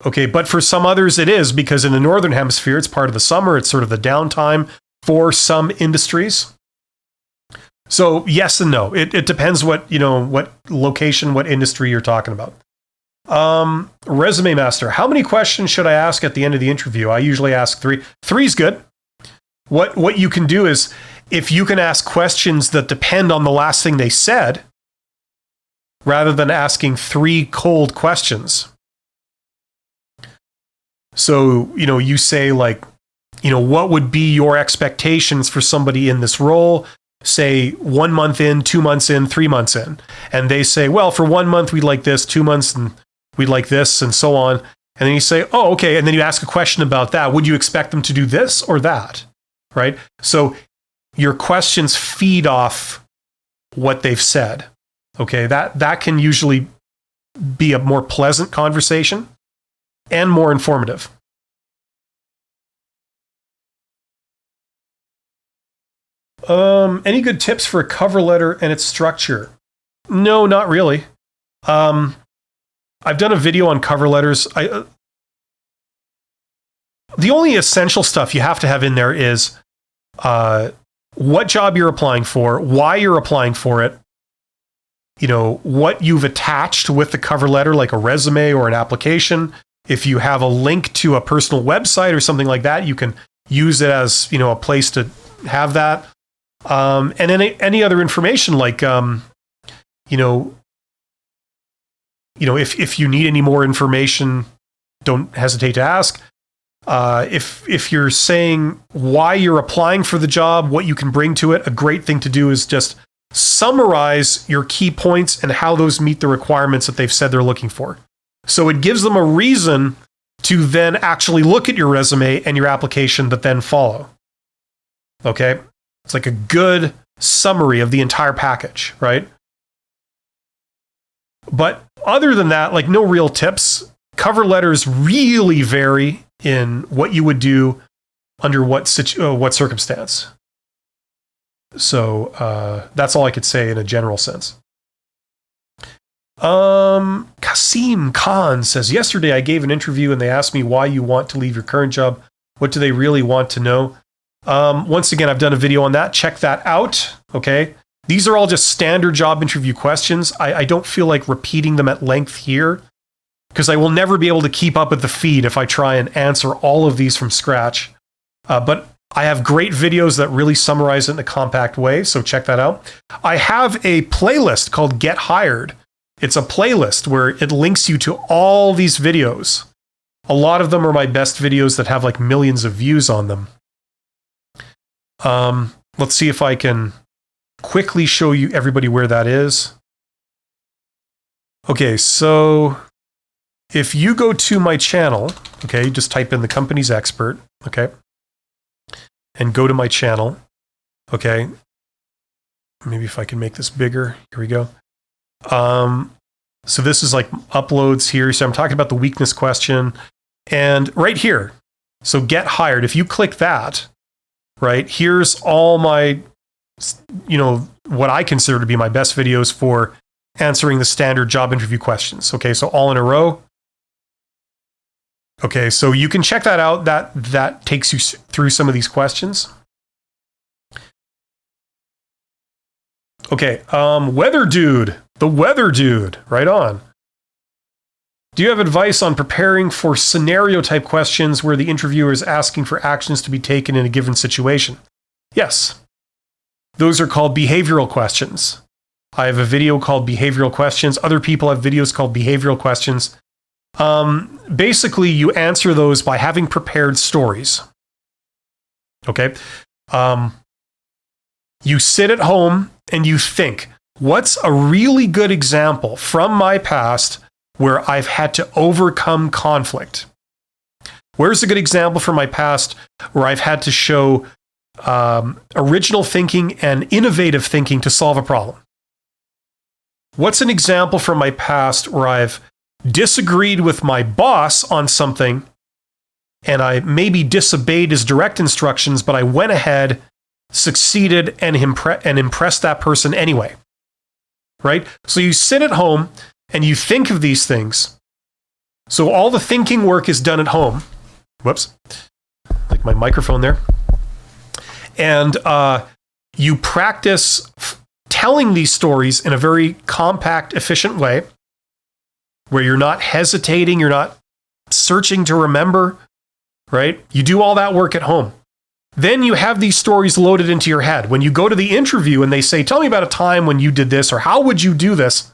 Okay, but for some others it is, because in the Northern Hemisphere, it's part of the summer. It's sort of the downtime for some industries. So yes and no. It depends what location, what industry you're talking about. Resume Master, how many questions should I ask at the end of the interview? I usually ask 3. 3 is good. What you can do is, if you can ask questions that depend on the last thing they said, rather than asking 3 cold questions. So, you say like, what would be your expectations for somebody in this role? Say 1 month in, 2 months in, 3 months in. And they say, well, for 1 month, we'd like this, 2 months, and we'd like this, and so on. And then you say, oh, okay. And then you ask a question about that. Would you expect them to do this or that? Right? So your questions feed off what they've said. Okay. That can usually be a more pleasant conversation and more informative. Any good tips for a cover letter and its structure? No, not really. I've done a video on cover letters. The only essential stuff you have to have in there is what job you're applying for, why you're applying for it, what you've attached with the cover letter, like a resume or an application. If you have a link to a personal website or something like that, you can use it as, a place to have that. And any other information like, if you need any more information, don't hesitate to ask. If you're saying why you're applying for the job, what you can bring to it, a great thing to do is just summarize your key points and how those meet the requirements that they've said they're looking for. So it gives them a reason to then actually look at your resume and your application that then follow. Okay? It's like a good summary of the entire package, right? But other than that, like no real tips. Cover letters really vary in what you would do under what circumstance. So that's all I could say in a general sense. Kasim Khan says, yesterday I gave an interview and they asked me why you want to leave your current job. What do they really want to know? Once again, I've done a video on that. Check that out. Okay. These are all just standard job interview questions. I don't feel like repeating them at length here because I will never be able to keep up with the feed if I try and answer all of these from scratch. But I have great videos that really summarize it in a compact way. So check that out. I have a playlist called Get Hired. It's a playlist where it links you to all these videos. A lot of them are my best videos that have like millions of views on them. Let's see if I can quickly show you everybody where that is. Okay, so if you go to my channel, okay, just type in the company's expert, okay, and go to my channel, okay. Maybe if I can make this bigger, here we go. So this is like uploads here. So I'm talking about the weakness question and right here. So Get Hired, if you click that, right, here's all my, what I consider to be my best videos for answering the standard job interview questions. Okay, so all in a row. Okay, so you can check that out. That takes you through some of these questions. Okay, Weather Dude, the Weather Dude, right on. Do you have advice on preparing for scenario type questions where the interviewer is asking for actions to be taken in a given situation? Yes. Those are called behavioral questions. I have a video called Behavioral Questions. Other people have videos called Behavioral Questions. Basically, you answer those by having prepared stories. Okay? You sit at home and you think, what's a really good example from my past where I've had to overcome conflict? Where's a good example from my past where I've had to show original thinking and innovative thinking to solve a problem? What's an example from my past where I've disagreed with my boss on something and I maybe disobeyed his direct instructions, but I went ahead, succeeded, and impressed that person anyway? Right? So you sit at home and you think of these things. So all the thinking work is done at home. Whoops. Like my microphone there. And you practice telling these stories in a very compact, efficient way where you're not hesitating, you're not searching to remember, right? You do all that work at home. Then you have these stories loaded into your head. When you go to the interview and they say, tell me about a time when you did this, or how would you do this?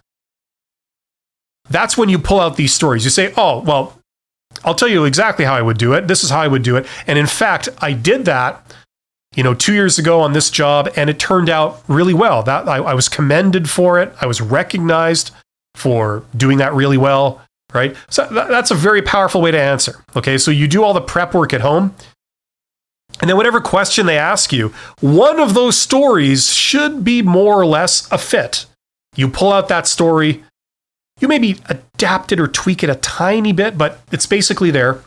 That's when you pull out these stories. You say, oh, well, I'll tell you exactly how I would do it. This is how I would do it. And in fact, I did that, 2 years ago on this job, and it turned out really well. That I was commended for it. I was recognized for doing that really well, right? So that's a very powerful way to answer. Okay, so you do all the prep work at home. And then whatever question they ask you, one of those stories should be more or less a fit. You pull out that story, you maybe adapt it or tweak it a tiny bit, but it's basically there.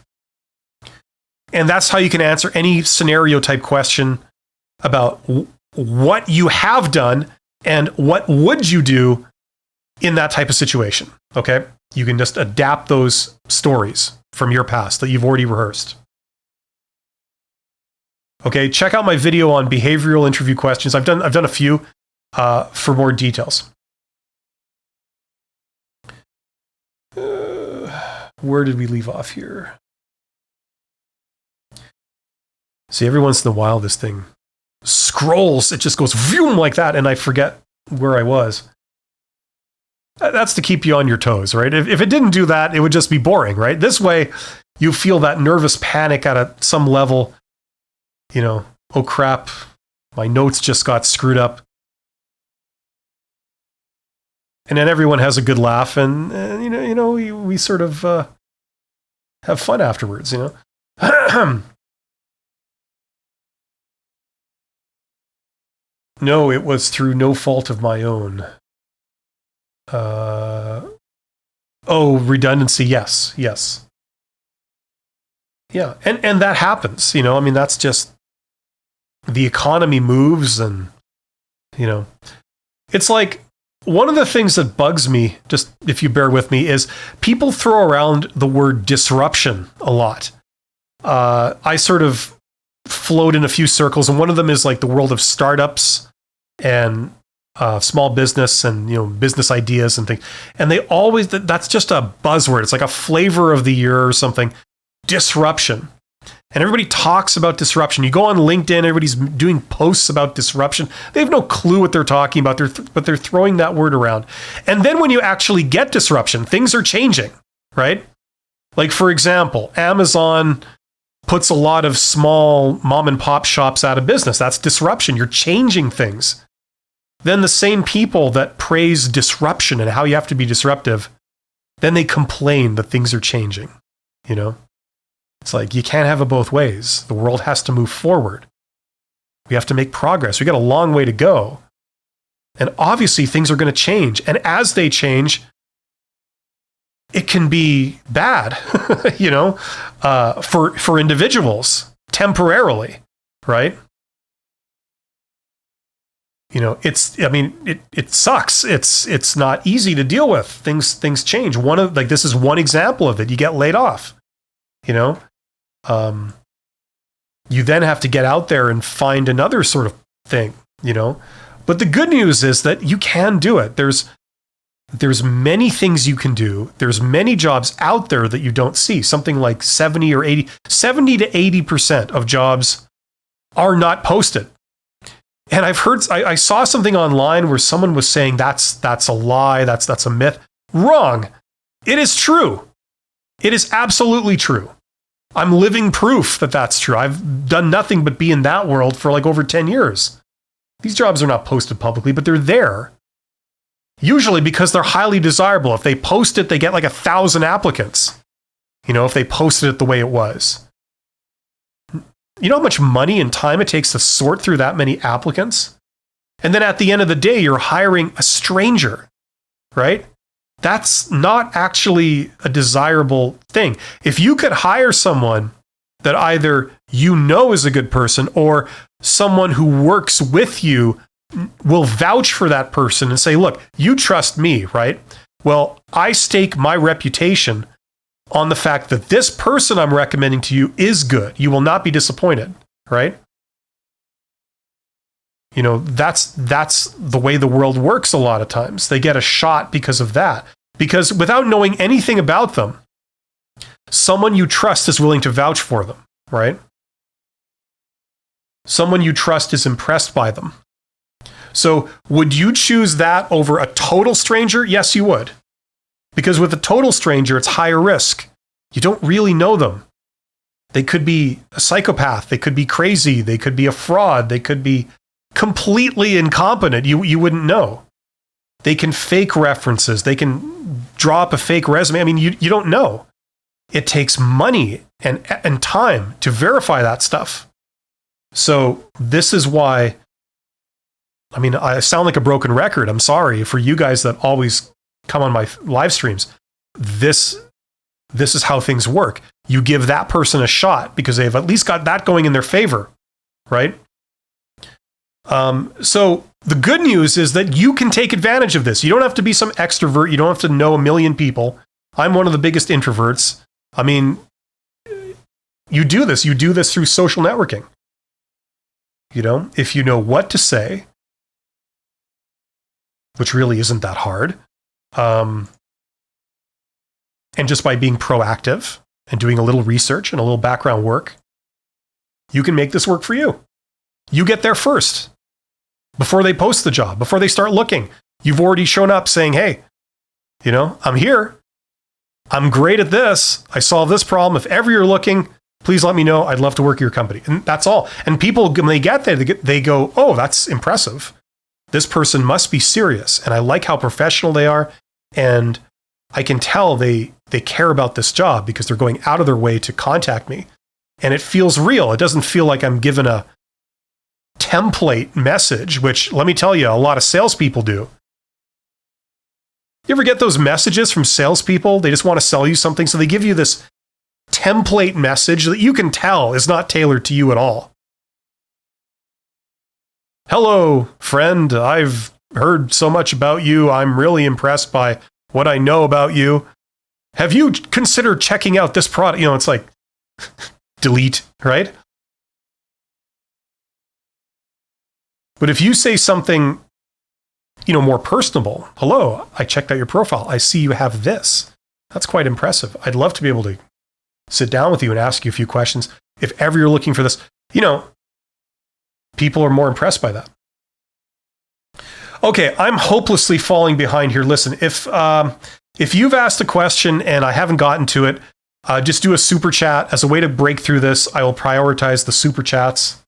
And that's how you can answer any scenario type question about what you have done and what would you do in that type of situation. Okay. You can just adapt those stories from your past that you've already rehearsed. Okay. Check out my video on behavioral interview questions. I've done a few for more details. Where did we leave off here? See, every once in a while, this thing scrolls. It just goes vroom like that, and I forget where I was. That's to keep you on your toes, right? If it didn't do that, it would just be boring, right? This way, you feel that nervous panic at some level. You know, oh crap, my notes just got screwed up. And then everyone has a good laugh, and we sort of have fun afterwards, you know. No, it was through no fault of my own. Redundancy, yes. Yeah, and that happens, you know. I mean, that's just the economy moves, and you know, it's like. One of the things that bugs me, just if you bear with me, is people throw around the word disruption a lot. I sort of float in a few circles, and one of them is like the world of startups and small business and, you know, business ideas and things. And they always, that's just a buzzword. It's like a flavor of the year or something. Disruption. And everybody talks about disruption. You go on LinkedIn, everybody's doing posts about disruption. They have no clue what they're talking about, but they're throwing that word around. And then when you actually get disruption, things are changing, right? Like, for example, Amazon puts a lot of small mom and pop shops out of business. That's disruption. You're changing things. Then the same people that praise disruption and how you have to be disruptive, then they complain that things are changing, you know? It's like, you can't have it both ways. The world has to move forward. We have to make progress. We got a long way to go. And obviously things are going to change. And as they change, it can be bad, you know, for individuals temporarily, right? You know, it sucks. It's not easy to deal with. Things change. This is one example of it. You get laid off, you know? You then have to get out there and find another sort of thing, you know? But the good news is that you can do it. There's many things you can do. There's many jobs out there that you don't see. Something like 70 to 80% of jobs are not posted. And I saw something online where someone was saying that's a lie, that's a myth. Wrong. It is true. It is absolutely true. I'm living proof that that's true. I've done nothing but be in that world for like over 10 years. These jobs are not posted publicly, but they're there. Usually because they're highly desirable. If they post it, they get like 1,000 applicants. You know, if they posted it the way it was. You know how much money and time it takes to sort through that many applicants? And then at the end of the day, you're hiring a stranger, right? That's not actually a desirable thing. If you could hire someone that either you know is a good person or someone who works with you will vouch for that person and say, look, you trust me, right? Well, I stake my reputation on the fact that this person I'm recommending to you is good. You will not be disappointed, right? You know, that's the way the world works a lot of times. They get a shot because of that. Because without knowing anything about them, someone you trust is willing to vouch for them, right? Someone you trust is impressed by them. So would you choose that over a total stranger? Yes, you would. Because with a total stranger, it's higher risk. You don't really know them. They could be a psychopath. They could be crazy. They could be a fraud. They could be completely incompetent. You wouldn't know. They can fake references. They can draw up a fake resume. I mean, you don't know. It takes money and time to verify that stuff. So this is why, I mean, I sound like a broken record. I'm sorry for you guys that always come on my live streams. This is how things work. You give that person a shot because they've at least got that going in their favor, right? So the good news is that you can take advantage of this. You don't have to be some extrovert. You don't have to know a million people. I'm one of the biggest introverts. I mean, you do this. You do this through social networking. If you know what to say, which really isn't that hard, and just by being proactive and doing a little research and a little background work, you can make this work for you. You get there first. Before they post the job, before they start looking, you've already shown up saying, hey, I'm here. I'm great at this. I solve this problem. If ever you're looking, please let me know. I'd love to work at your company. And that's all. And people, when they get there, they go, oh, that's impressive. This person must be serious. And I like how professional they are. And I can tell they care about this job because they're going out of their way to contact me. And it feels real. It doesn't feel like I'm given a template message, which, let me tell you, a lot of salespeople do. You ever get those messages from salespeople? They just want to sell you something, so they give you this template message that you can tell is not tailored to you at all. Hello, friend. I've heard so much about you. I'm really impressed by what I know about you. Have you considered checking out this product? It's like, delete, right? But if you say something, more personable, hello, I checked out your profile. I see you have this. That's quite impressive. I'd love to be able to sit down with you and ask you a few questions. If ever you're looking for this, people are more impressed by that. Okay, I'm hopelessly falling behind here. Listen, if you've asked a question and I haven't gotten to it, just do a super chat. As a way to break through this, I will prioritize the super chats.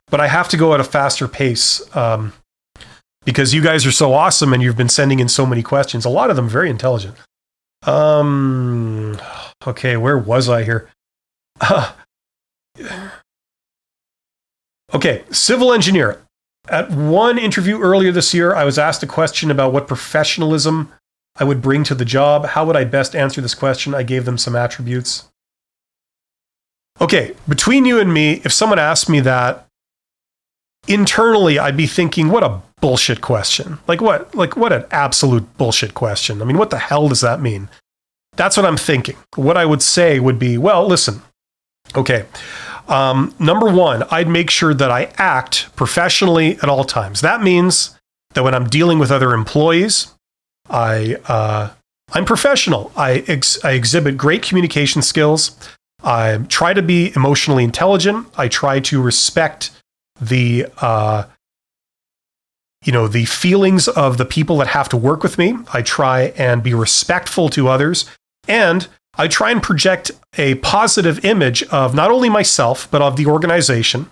But I have to go at a faster pace because you guys are so awesome and you've been sending in so many questions. A lot of them very intelligent. Okay, where was I here? Okay, civil engineer. At one interview earlier this year, I was asked a question about what professionalism I would bring to the job. How would I best answer this question? I gave them some attributes. Okay, between you and me, if someone asked me that, internally, I'd be thinking, what a bullshit question. Like what an absolute bullshit question. I mean, what the hell does that mean? That's what I'm thinking. What I would say would be, well, listen, okay. Number one, I'd make sure that I act professionally at all times. That means that when I'm dealing with other employees, I'm professional. I exhibit great communication skills. I try to be emotionally intelligent. I try to respect the feelings of the people that have to work with me. I try and be respectful to others. And I try and project a positive image of not only myself, but of the organization.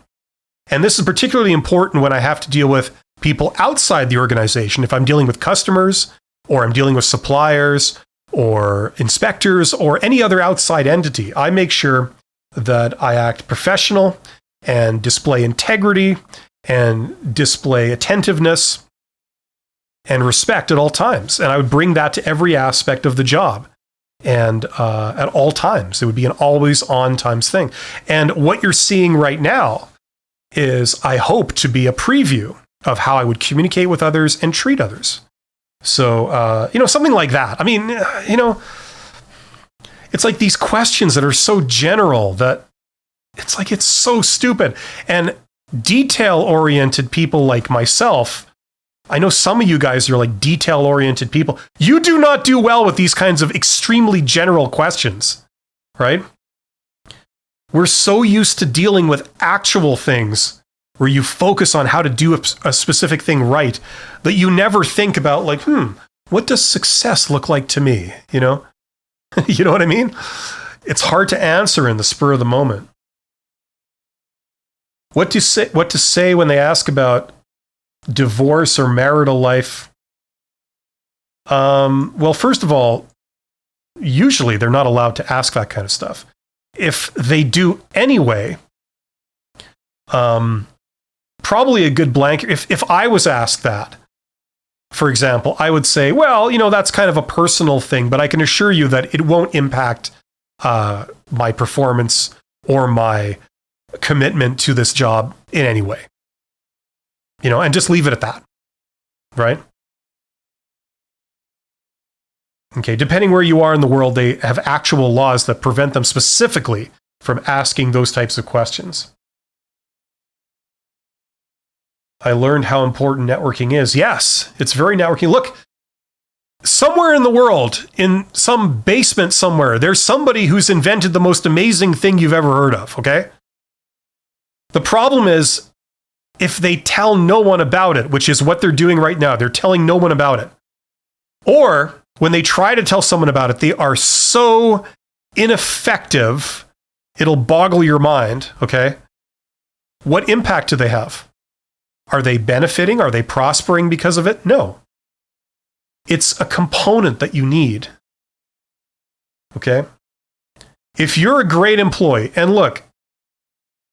And this is particularly important when I have to deal with people outside the organization. If I'm dealing with customers, or I'm dealing with suppliers, or inspectors, or any other outside entity, I make sure that I act professional and display integrity and display attentiveness and respect at all times. And I would bring that to every aspect of the job. And at all times, it would be an always on times thing. And what you're seeing right now is, I hope, to be a preview of how I would communicate with others and treat others. So, something like that. I mean, it's like these questions that are so general that it's so stupid. And detail-oriented people like myself, I know some of you guys are like detail-oriented people. You do not do well with these kinds of extremely general questions, right? We're so used to dealing with actual things where you focus on how to do a specific thing right that you never think about, like, what does success look like to me? You know what I mean? It's hard to answer in the spur of the moment. What to say when they ask about divorce or marital life? Well, first of all, usually they're not allowed to ask that kind of stuff. If they do anyway, probably a good blanket. If I was asked that, for example, I would say, well, that's kind of a personal thing, but I can assure you that it won't impact my performance or my commitment to this job in any way. and just leave it at that, right? Okay, depending where you are in the world, they have actual laws that prevent them specifically from asking those types of questions. I learned how important networking is. Yes, it's very networking. Look, somewhere in the world, in some basement somewhere, there's somebody who's invented the most amazing thing you've ever heard of, okay? The problem is, if they tell no one about it, which is what they're doing right now, they're telling no one about it. Or when they try to tell someone about it, they are so ineffective, it'll boggle your mind, okay? What impact do they have? Are they benefiting? Are they prospering because of it? No. It's a component that you need, okay? If you're a great employee, and look,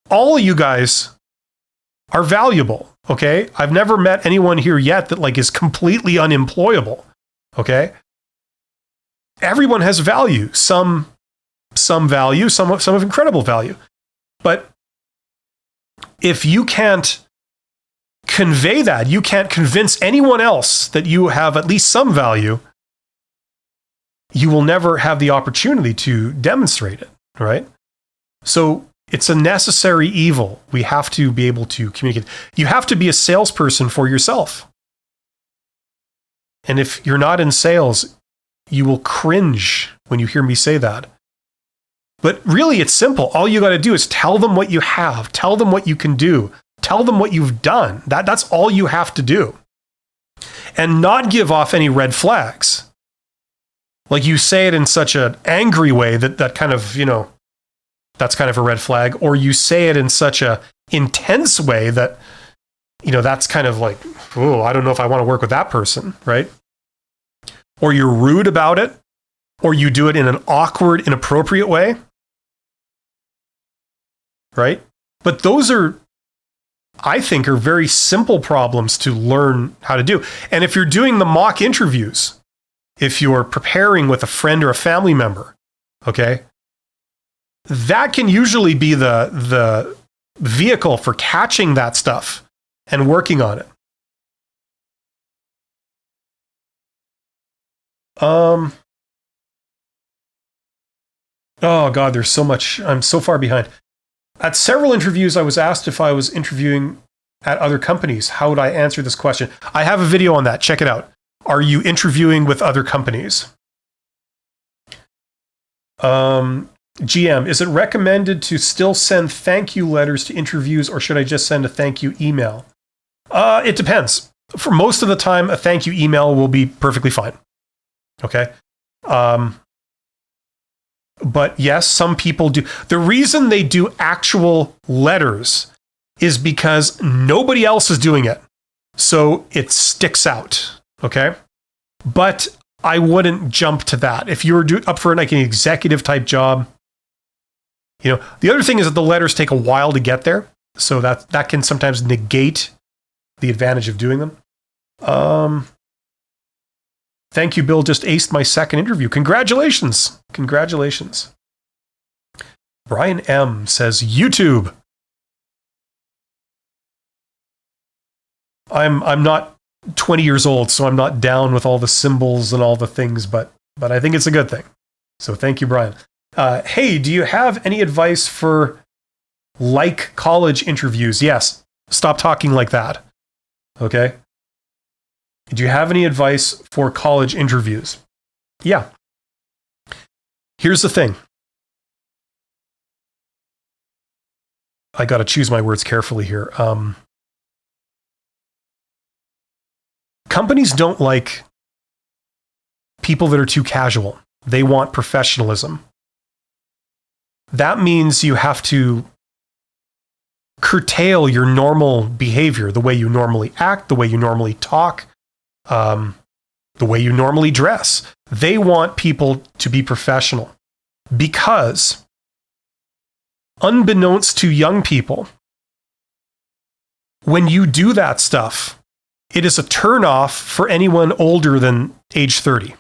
all of you guys are valuable, okay? I've never met anyone here yet that is completely unemployable, okay? Everyone has value, some value, some of incredible value. But if you can't convey that, you can't convince anyone else that you have at least some value, you will never have the opportunity to demonstrate it, right? So it's a necessary evil. We have to be able to communicate. You have to be a salesperson for yourself. And if you're not in sales, you will cringe when you hear me say that. But really, it's simple. All you got to do is tell them what you have, tell them what you can do, tell them what you've done. That's all you have to do. And not give off any red flags. Like you say it in such an angry way that kind of, that's kind of a red flag. Or you say it in such a intense way that, that's kind of like, oh, I don't know if I want to work with that person, right? Or you're rude about it, or you do it in an awkward, inappropriate way, right? But those are, I think, are very simple problems to learn how to do. And if you're doing the mock interviews, if you're preparing with a friend or a family member, okay, that can usually be the vehicle for catching that stuff and working on it. Oh God, there's so much. I'm so far behind. At several interviews, I was asked if I was interviewing at other companies. How would I answer this question? I have a video on that. Check it out. Are you interviewing with other companies? GM, is it recommended to still send thank you letters to interviews, or should I just send a thank you email? It depends. For most of the time, a thank you email will be perfectly fine. Okay. But yes, some people do. The reason they do actual letters is because nobody else is doing it. So it sticks out. Okay. But I wouldn't jump to that. If you were up for an executive type job, the other thing is that the letters take a while to get there. So that can sometimes negate the advantage of doing them. Thank you, Bill. Just aced my second interview. Congratulations. Congratulations. Brian M. says, YouTube. I'm not 20 years old, so I'm not down with all the symbols and all the things, but I think it's a good thing. So thank you, Brian. Hey, do you have any advice for college interviews? Yes. Stop talking like that. Okay. Do you have any advice for college interviews? Yeah. Here's the thing. I got to choose my words carefully here. Companies don't like people that are too casual. They want professionalism. That means you have to curtail your normal behavior, the way you normally act, the way you normally talk, the way you normally dress. They want people to be professional because, unbeknownst to young people, when you do that stuff, it is a turnoff for anyone older than age 30.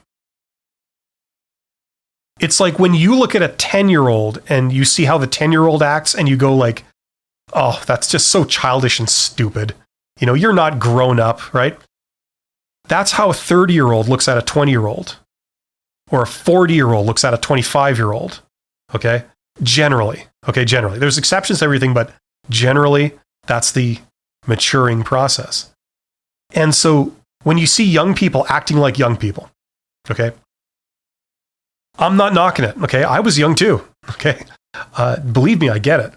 It's like when you look at a 10-year-old and you see how the 10-year-old acts and you go like, oh, that's just so childish and stupid. You're not grown up, right? That's how a 30-year-old looks at a 20-year-old, or a 40-year-old looks at a 25-year-old. Okay? Generally. There's exceptions to everything, but generally, that's the maturing process. And so when you see young people acting like young people, okay, I'm not knocking it, okay? I was young too, okay? Believe me, I get it.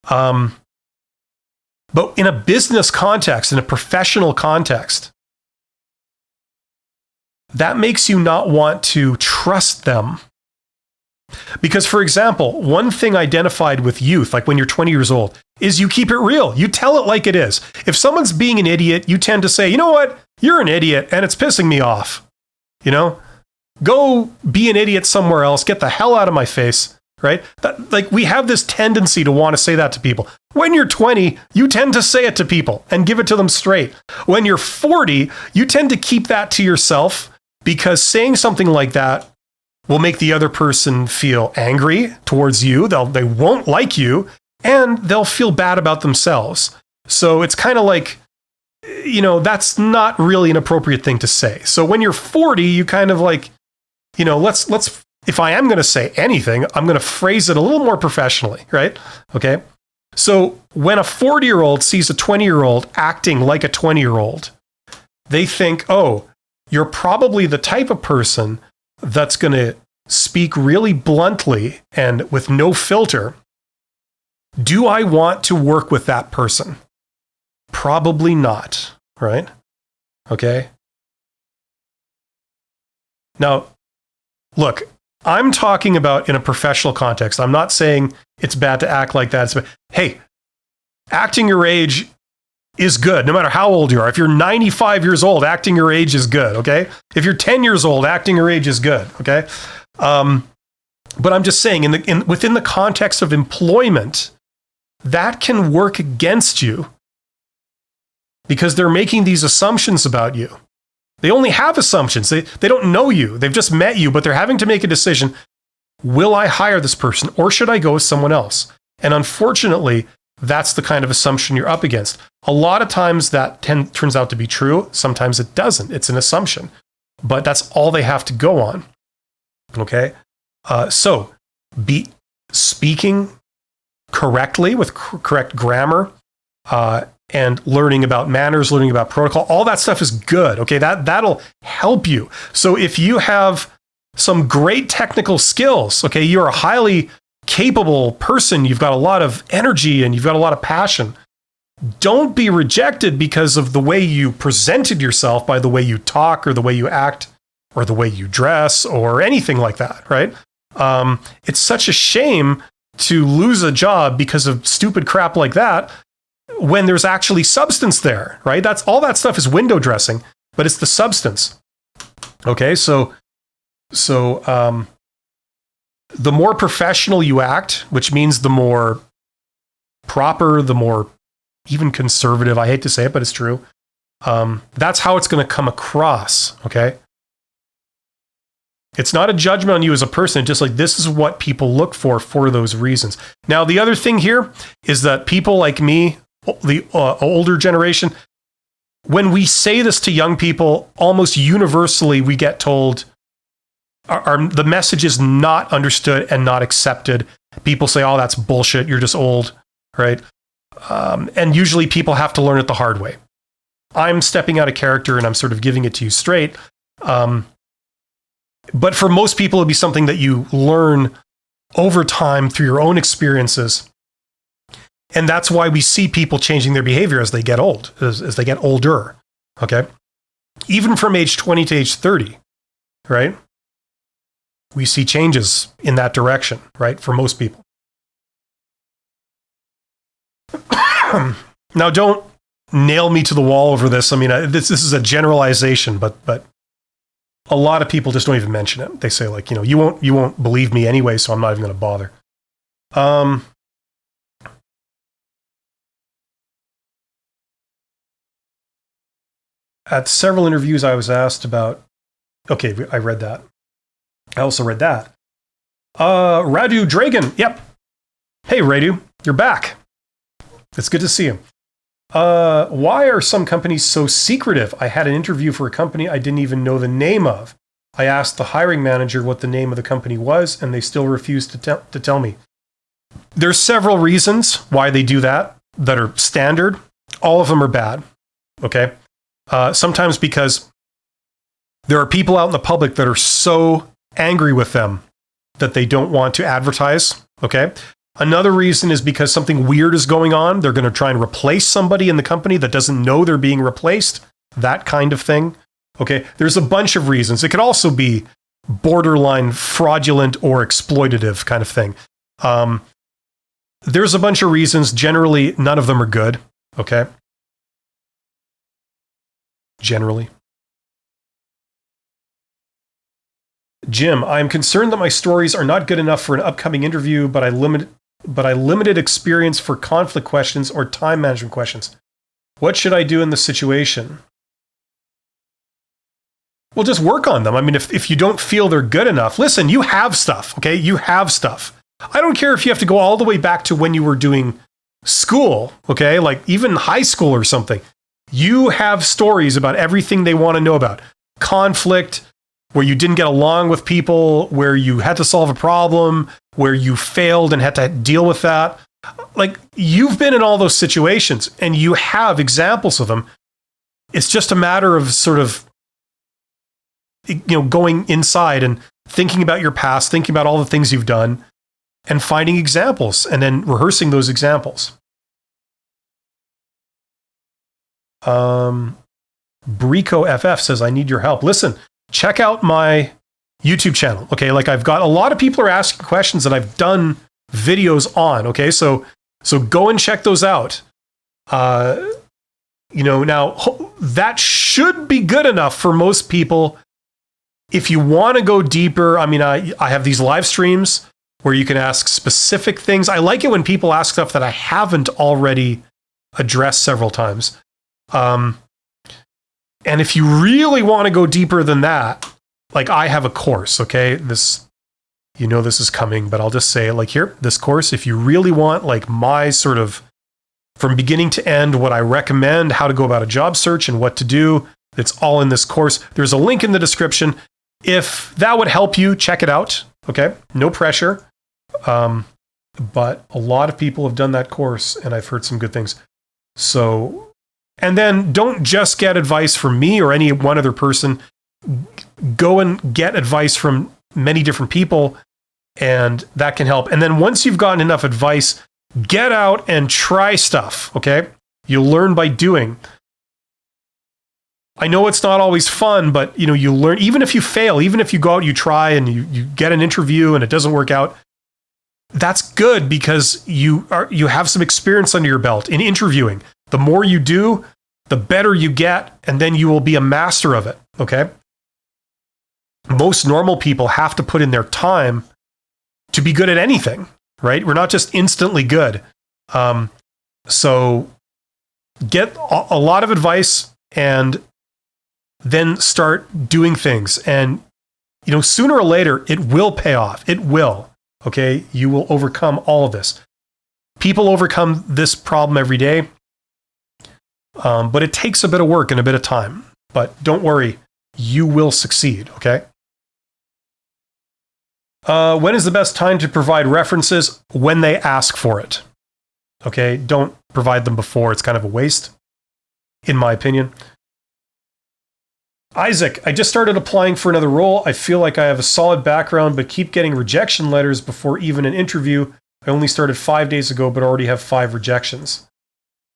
But in a business context, in a professional context, that makes you not want to trust them. Because, for example, one thing identified with youth, like when you're 20 years old, is you keep it real. You tell it like it is. If someone's being an idiot, you tend to say, you know what? You're an idiot and it's pissing me off. Go be an idiot somewhere else. Get the hell out of my face, right? We have this tendency to want to say that to people. When you're 20, you tend to say it to people and give it to them straight. When you're 40, you tend to keep that to yourself because saying something like that will make the other person feel angry towards you. They won't like you and they'll feel bad about themselves. So it's kind of like, that's not really an appropriate thing to say. So when you're 40, you kind of like, let's if I am going to say anything, I'm going to phrase it a little more professionally, right? Okay. So when a 40-year-old sees a 20-year-old acting like a 20-year-old, they think, oh, you're probably the type of person that's going to speak really bluntly and with no filter. Do I want to work with that person? Probably not, right? Okay. Now, look, I'm talking about in a professional context. I'm not saying it's bad to act like that. Hey, acting your age is good, no matter how old you are. If you're 95 years old, acting your age is good, okay? If you're 10 years old, acting your age is good, okay? But I'm just saying, within the context of employment, that can work against you because they're making these assumptions about you. They only have assumptions. They don't know you. They've just met you, but they're having to make a decision. Will I hire this person or should I go with someone else? And unfortunately, that's the kind of assumption you're up against. A lot of times that turns out to be true. Sometimes it doesn't. It's an assumption. But that's all they have to go on. Okay? So be speaking correctly with correct grammar, and learning about manners, learning about protocol, all that stuff is good. Okay, that'll help you. So if you have some great technical skills, okay, you're a highly capable person, you've got a lot of energy and you've got a lot of passion, don't be rejected because of the way you presented yourself, by the way you talk or the way you act or the way you dress or anything like that, right? It's such a shame to lose a job because of stupid crap like that, when there's actually substance there, right? That's all that stuff is window dressing, but it's the substance. Okay, so the more professional you act, which means the more proper, the more even conservative, I hate to say it, but it's true. That's how it's going to come across, okay? It's not a judgment on you as a person, just like this is what people look for those reasons. Now, the other thing here is that people like me, the older generation, when we say this to young people, almost universally we get told the message is not understood and not accepted. People say, oh, that's bullshit, you're just old, right? And usually people have to learn it the hard way. I'm stepping out of character and I'm sort of giving it to you straight. But for most people, it'd be something that you learn over time through your own experiences. And that's why we see people changing their behavior as they get old, as they get older, okay? Even from age 20 to age 30, right? We see changes in that direction, right? For most people. Now, don't nail me to the wall over this. I mean, this is a generalization, but a lot of people just don't even mention it. They say, like, you won't believe me anyway, so I'm not even going to bother. At several interviews, I was asked about. Okay, I read that. I also read that. Radu Dragan. Yep. Hey, Radu, you're back. It's good to see you. Why are some companies so secretive? I had an interview for a company I didn't even know the name of. I asked the hiring manager what the name of the company was, and they still refused to tell me. There's several reasons why they do that are standard. All of them are bad. Okay. Sometimes because there are people out in the public that are so angry with them that they don't want to advertise. Okay. Another reason is because something weird is going on. They're going to try and replace somebody in the company that doesn't know they're being replaced. That kind of thing. Okay. There's a bunch of reasons. It could also be borderline fraudulent or exploitative kind of thing. There's a bunch of reasons. Generally, none of them are good. Okay. Generally. Jim, I'm concerned that my stories are not good enough for an upcoming interview, but I limited experience for conflict questions or time management questions. What should I do in this situation? Well, just work on them. I mean, if you don't feel they're good enough, listen, you have stuff, okay? You have stuff. I don't care if you have to go all the way back to when you were doing school, okay? Like even high school or something. You have stories about everything they want to know about. Conflict, where you didn't get along with people, where you had to solve a problem, where you failed and had to deal with that. Like you've been in all those situations and you have examples of them. It's just a matter of sort of, going inside and thinking about your past, thinking about all the things you've done and finding examples and then rehearsing those examples. Brico FF says, I need your help. Listen, check out my YouTube channel. Okay. Like I've got a lot of people are asking questions that I've done videos on. Okay. So go and check those out. Now that should be good enough for most people. If you want to go deeper, I mean, I have these live streams where you can ask specific things. I like it when people ask stuff that I haven't already addressed several times. And if you really want to go deeper than that, like I have a course, okay? This is coming, but I'll just say it like here, this course, if you really want like my sort of from beginning to end, what I recommend, how to go about a job search and what to do, it's all in this course. There's a link in the description. If that would help you, check it out. Okay. No pressure. But a lot of people have done that course and I've heard some good things. So, and then don't just get advice from me or any one other person. Go and get advice from many different people and that can help. And then once you've gotten enough advice, get out and try stuff. Okay. You'll learn by doing. I know it's not always fun, but you learn, even if you fail, even if you go out, you try and you get an interview and it doesn't work out. That's good because you have some experience under your belt in interviewing. The more you do, the better you get, and then you will be a master of it. Okay. Most normal people have to put in their time to be good at anything, right? We're not just instantly good. So get a lot of advice and then start doing things. And, sooner or later, it will pay off. It will. Okay. You will overcome all of this. People overcome this problem every day. But it takes a bit of work and a bit of time. But don't worry, you will succeed. Okay. When is the best time to provide references? When they ask for it. Okay. Don't provide them before. It's kind of a waste, in my opinion. Isaac, I just started applying for another role. I feel like I have a solid background, but keep getting rejection letters before even an interview. I only started 5 days ago, but already have 5 rejections.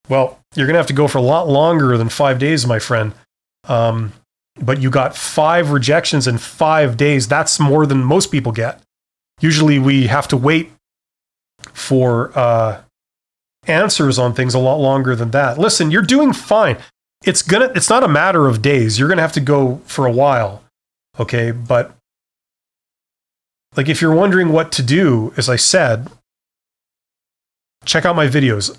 Well, you're going to have to go for a lot longer than 5 days, my friend. But you got 5 rejections in 5 days. That's more than most people get. Usually we have to wait for answers on things a lot longer than that. Listen, you're doing fine. It's not a matter of days. You're going to have to go for a while. Okay. But like, if you're wondering what to do, as I said, check out my videos.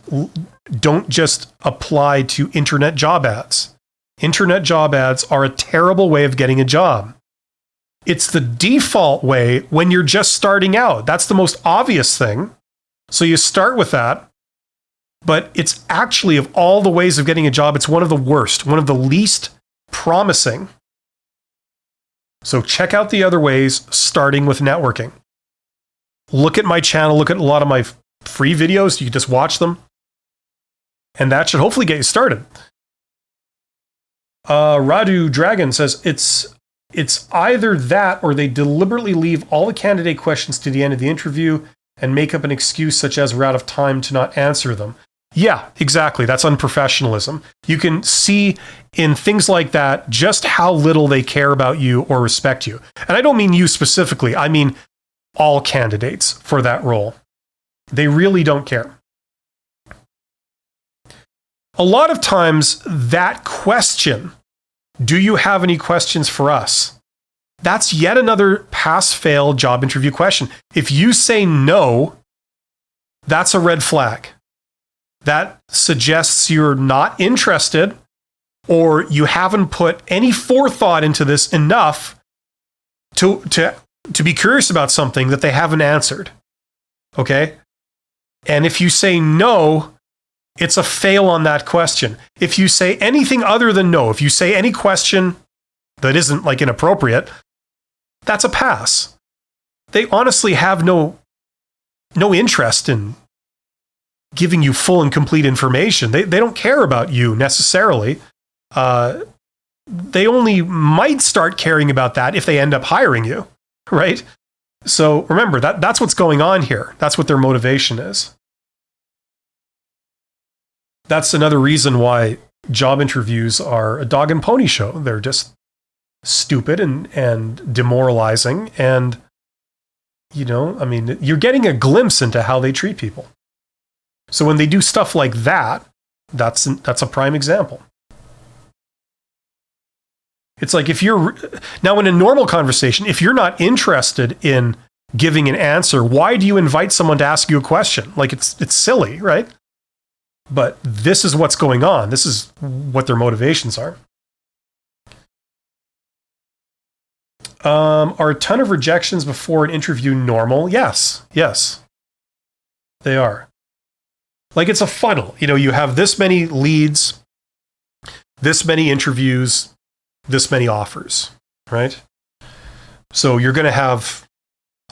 Don't just apply to internet job ads. Internet job ads are a terrible way of getting a job. It's the default way when you're just starting out. That's the most obvious thing. So you start with that. but it's actually, of all the ways of getting a job, it's one of the worst, one of the least promising. So check out the other ways, starting with networking. Look at my channel, look at a lot of my free videos. You can just watch them. And that should hopefully get you started. Radu Dragon says, it's either that or they deliberately leave all the candidate questions to the end of the interview and make up an excuse such as we're out of time to not answer them. Yeah, exactly. That's unprofessionalism. You can see in things like that just how little they care about you or respect you. And I don't mean you specifically. I mean all candidates for that role. They really don't care. A lot of times that question, do you have any questions for us? That's yet another pass-fail job interview question. If you say no, that's a red flag. That suggests you're not interested or you haven't put any forethought into this enough to be curious about something that they haven't answered. Okay? And if you say no, it's a fail on that question. If you say anything other than no, if you say any question that isn't like inappropriate, that's a pass. They honestly have no interest in giving you full and complete information. They don't care about you necessarily. They only might start caring about that if they end up hiring you, right? So remember, that's what's going on here. That's what their motivation is. That's another reason why job interviews are a dog and pony show. They're just stupid and demoralizing. And, you're getting a glimpse into how they treat people. So when they do stuff like that, that's a prime example. It's like now in a normal conversation, if you're not interested in giving an answer, why do you invite someone to ask you a question? Like it's silly, right? But this is what's going on. This is what their motivations are. Are a ton of rejections before an interview normal? Yes, they are. Like it's a funnel. You have this many leads, this many interviews, this many offers, right? So you're going to have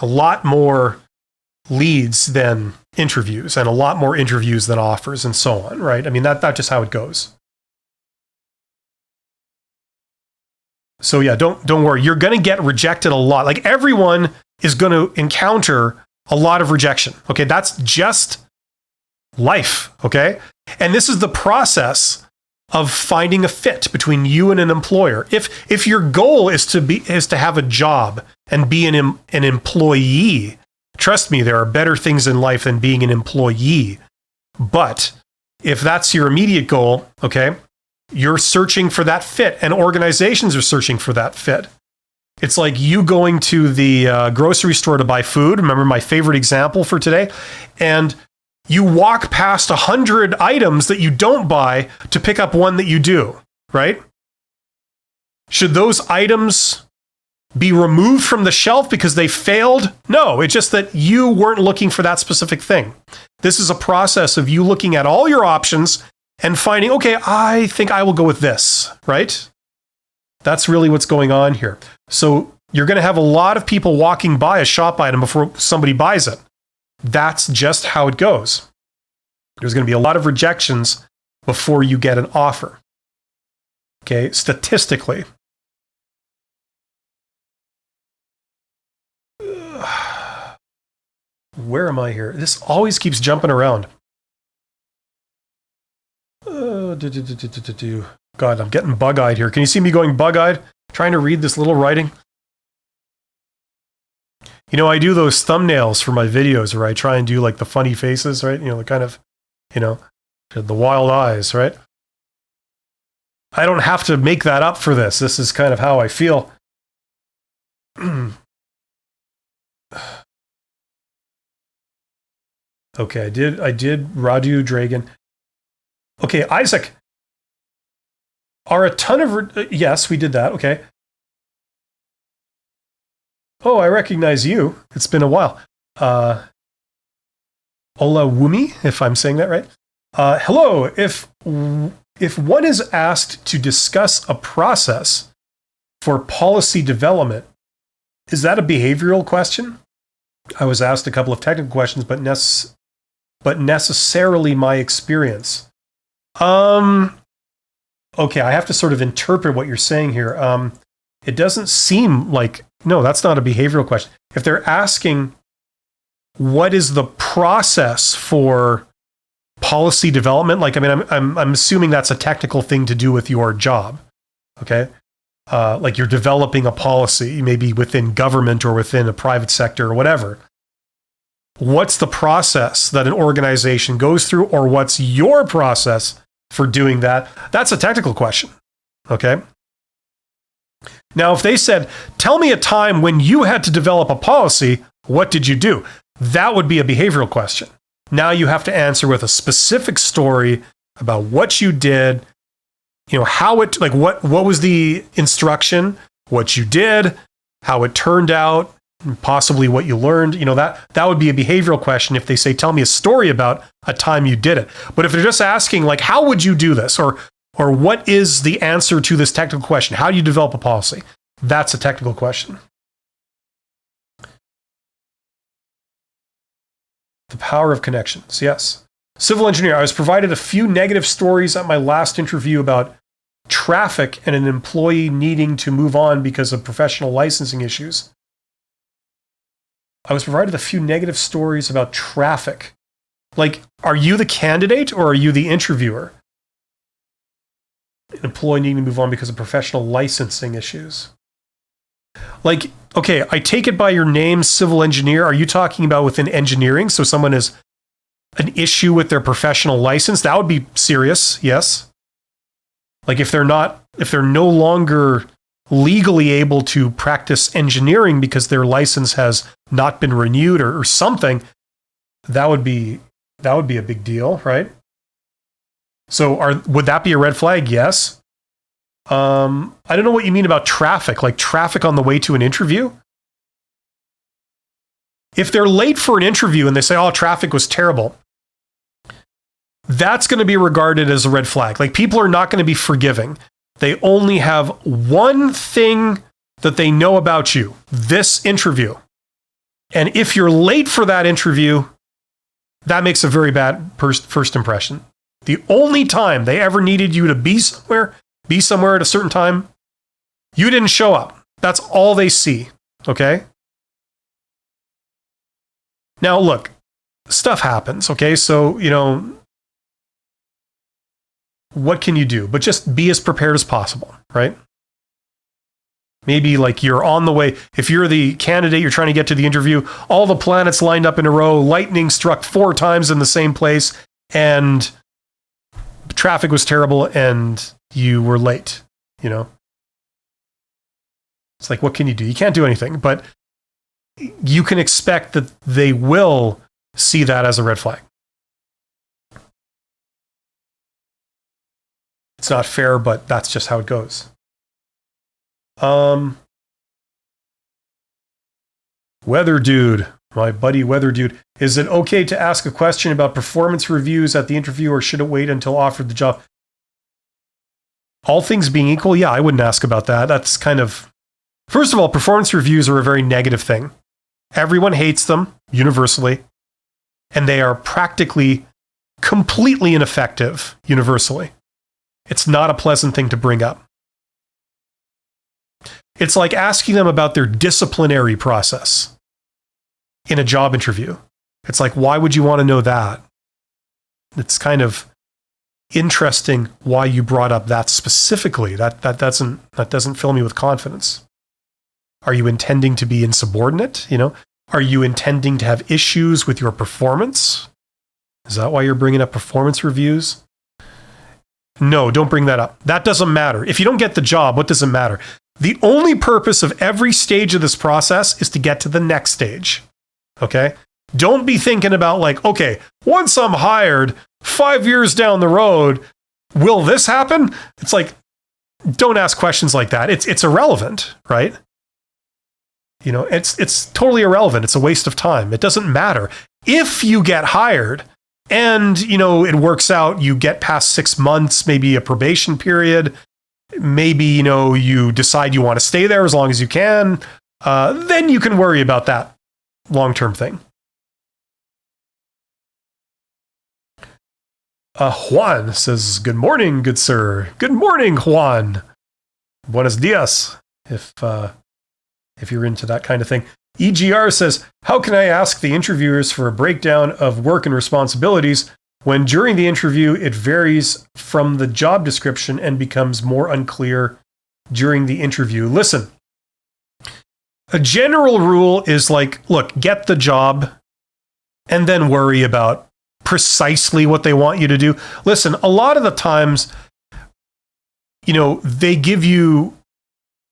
a lot more leads than interviews and a lot more interviews than offers and so on, right? I mean, that's just how it goes. So yeah, don't worry. You're going to get rejected a lot. Like everyone is going to encounter a lot of rejection. Okay, that's just life, okay? And this is the process of finding a fit between you and an employer. If your goal is to have a job and be an employee, trust me, there are better things in life than being an employee. But if that's your immediate goal, okay, you're searching for that fit, and organizations are searching for that fit. It's like you going to the grocery store to buy food. Remember my favorite example for today? And you walk past 100 items that you don't buy to pick up one that you do, right? Should those items be removed from the shelf because they failed? No, it's just that you weren't looking for that specific thing. This is a process of you looking at all your options and finding, okay, I think I will go with this, right? That's really what's going on here. So you're going to have a lot of people walking by a shop item before somebody buys it. That's just how it goes. There's going to be a lot of rejections before you get an offer. Okay, statistically. Where am I here? This always keeps jumping around. God, I'm getting bug-eyed here. Can you see me going bug-eyed? Trying to read this little writing. I do those thumbnails for my videos where I try and do like the funny faces, right? The kind of, the wild eyes, right? I don't have to make that up for this. This is kind of how I feel. Okay, I did Radu Dragon. Okay, Isaac. Are a ton of... yes, we did that. Okay. Oh, I recognize you. It's been a while. Ola Wumi, if I'm saying that right. Hello. If one is asked to discuss a process for policy development, is that a behavioral question? I was asked a couple of technical questions, but necessarily my experience. Okay, I have to sort of interpret what you're saying here. It doesn't seem like, no, that's not a behavioral question. If they're asking, what is the process for policy development? Like, I mean, I'm assuming that's a technical thing to do with your job. Okay. Like you're developing a policy, maybe within government or within a private sector or whatever. What's the process that an organization goes through, or what's your process for doing that? That's a technical question. Okay. Now, if they said, tell me a time when you had to develop a policy, what did you do? That would be a behavioral question. Now you have to answer with a specific story about what you did, how it, like what was the instruction, what you did, how it turned out, and possibly what you learned. That would be a behavioral question if they say, tell me a story about a time you did it. But if they're just asking, like, how would you do this? Or what is the answer to this technical question? How do you develop a policy? That's a technical question. The power of connections, yes. Civil engineer, I was provided a few negative stories at my last interview about traffic and an employee needing to move on because of professional licensing issues. I was provided a few negative stories about traffic. Like, are you the candidate or are you the interviewer? An employee needing to move on because of professional licensing issues. Like, okay, I take it by your name, civil engineer. Are you talking about within engineering? So someone has an issue with their professional license? That would be serious, yes. Like if they're no longer legally able to practice engineering because their license has not been renewed or something, that would be a big deal, right? So would that be a red flag? Yes. I don't know what you mean about traffic, like traffic on the way to an interview. If they're late for an interview and they say, oh, traffic was terrible, that's going to be regarded as a red flag. Like people are not going to be forgiving. They only have one thing that they know about you, this interview. And if you're late for that interview, that makes a very bad first impression. The only time they ever needed you to be somewhere at a certain time, you didn't show up. That's all they see, okay? Now, look, stuff happens, okay? So, what can you do? But just be as prepared as possible, right? Maybe like you're on the way. If you're the candidate, you're trying to get to the interview, all the planets lined up in a row, lightning struck 4 times in the same place, and traffic was terrible and you were late, It's like, what can you do? You can't do anything, but you can expect that they will see that as a red flag. It's not fair, but that's just how it goes. Weather Dude, my buddy Weather Dude, is it okay to ask a question about performance reviews at the interview, or should it wait until offered the job? All things being equal, yeah, I wouldn't ask about that. That's kind of, first of all, performance reviews are a very negative thing. Everyone hates them universally, and they are practically completely ineffective universally. It's not a pleasant thing to bring up. It's like asking them about their disciplinary process in a job interview. It's like, why would you want to know that? It's kind of interesting why you brought up that specifically. That doesn't fill me with confidence. Are you intending to be insubordinate? Are you intending to have issues with your performance? Is that why you're bringing up performance reviews? No, don't bring that up. That doesn't matter. If you don't get the job, what does it matter? The only purpose of every stage of this process is to get to the next stage. Okay? Don't be thinking about like, okay, once I'm hired, 5 years down the road, will this happen? It's like, don't ask questions like that. It's irrelevant, right? It's totally irrelevant. It's a waste of time. It doesn't matter. If you get hired, and, it works out, you get past 6 months, maybe a probation period, maybe, you decide you want to stay there as long as you can, then you can worry about that long-term thing. Juan says, good morning, good sir. Good morning, Juan. Buenos dias, if you're into that kind of thing. EGR says, how can I ask the interviewers for a breakdown of work and responsibilities when during the interview it varies from the job description and becomes more unclear during the interview? Listen, a general rule is look, get the job and then worry about precisely what they want you to do. Listen, a lot of the times, they give you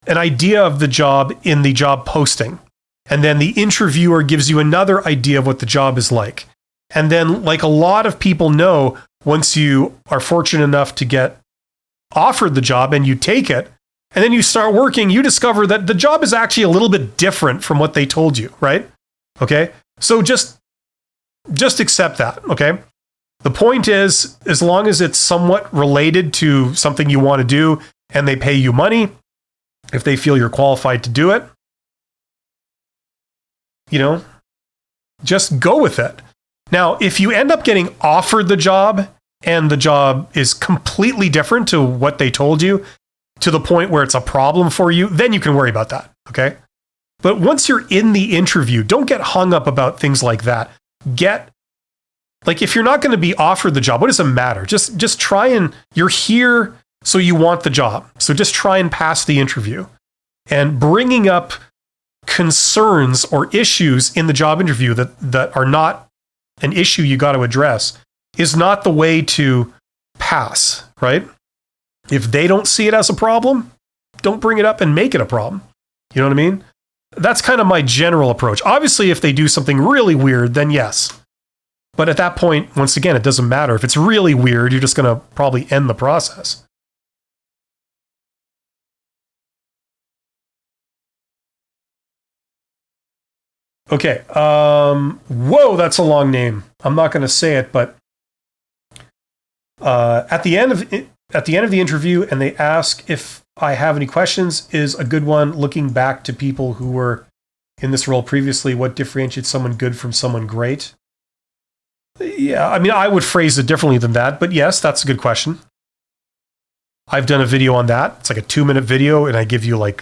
an idea of the job in the job posting. And then the interviewer gives you another idea of what the job is like. And then, a lot of people know, once you are fortunate enough to get offered the job and you take it, and then you start working, you discover that the job is actually a little bit different from what they told you, right? Okay? So just accept that, okay? The point is, as long as it's somewhat related to something you want to do and they pay you money, if they feel you're qualified to do it, just go with it. Now, if you end up getting offered the job and the job is completely different to what they told you, to the point where it's a problem for you, then you can worry about that, okay? But once you're in the interview, don't get hung up about things like that. If you're not going to be offered the job, what does it matter? Just try and, you're here, so you want the job. So just try and pass the interview. And bringing up concerns or issues in the job interview that are not an issue you got to address is not the way to pass, right? If they don't see it as a problem, don't bring it up and make it a problem. You know what I mean? That's kind of my general approach. Obviously, if they do something really weird, then yes. But at that point, once again, it doesn't matter. If it's really weird, you're just going to probably end the process. Okay. Whoa, that's a long name. I'm not going to say it, but at the end of the interview, and they ask if I have any questions, is a good one. Looking back to people who were in this role previously, what differentiates someone good from someone great? Yeah, I mean, I would phrase it differently than that, but yes, that's a good question. I've done a video on that. It's like a 2-minute video, and I give you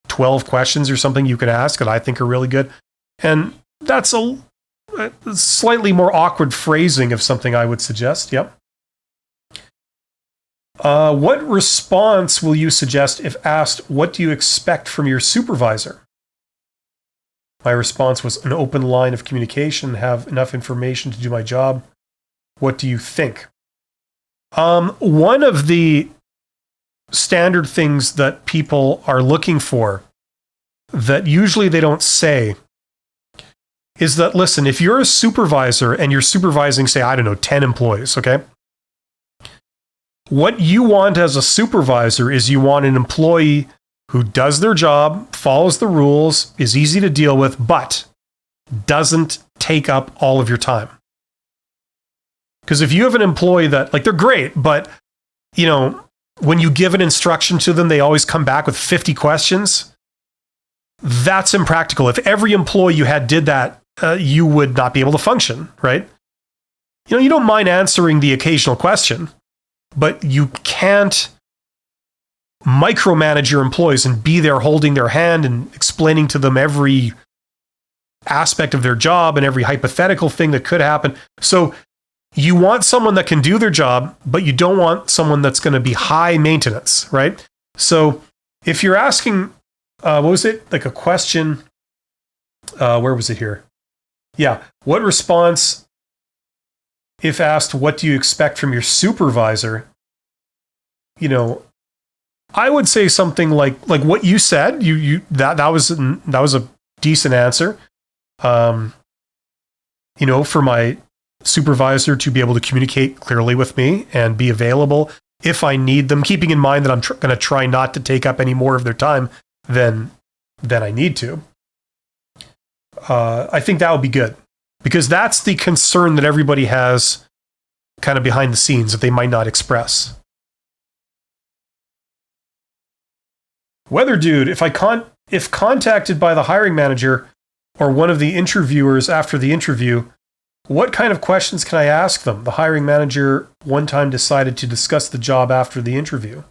12 questions or something you can ask that I think are really good. And that's a slightly more awkward phrasing of something I would suggest. Yep. What response will you suggest if asked, what do you expect from your supervisor? My response was an open line of communication, have enough information to do my job. What do you think? One of the standard things that people are looking for that usually they don't say is that, listen, if you're a supervisor and you're supervising, say, 10 employees, okay? What you want as a supervisor is you want an employee who does their job, follows the rules, is easy to deal with, but doesn't take up all of your time. Because if you have an employee that, they're great, but, when you give an instruction to them, they always come back with 50 questions. That's impractical. If every employee you had did that, you would not be able to function, right? You don't mind answering the occasional question, but you can't micromanage your employees and be there holding their hand and explaining to them every aspect of their job and every hypothetical thing that could happen. So you want someone that can do their job, but you don't want someone that's going to be high maintenance, right? So if you're asking, what was it? A question, where was it here? Yeah. What response, if asked, what do you expect from your supervisor? I would say something like what you said. That was a decent answer. For my supervisor to be able to communicate clearly with me and be available if I need them, keeping in mind that I'm going to try not to take up any more of their time than I need to. I think that would be good. Because that's the concern that everybody has kind of behind the scenes that they might not express. Weather Dude, if contacted by the hiring manager or one of the interviewers after the interview, what kind of questions can I ask them? The hiring manager one time decided to discuss the job after the interview.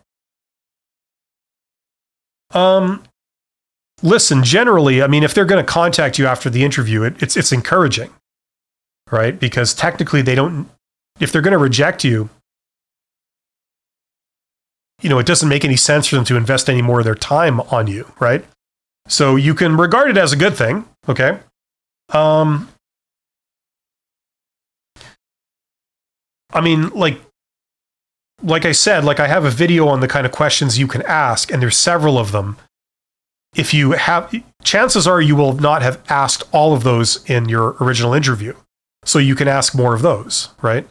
Listen, generally, I mean, if they're going to contact you after the interview, it's encouraging, right? Because technically if they're going to reject you, it doesn't make any sense for them to invest any more of their time on you, right? So you can regard it as a good thing, okay? I mean, like I said, I have a video on the kind of questions you can ask, and there's several of them. If you have, chances are you will not have asked all of those in your original interview. So you can ask more of those, right?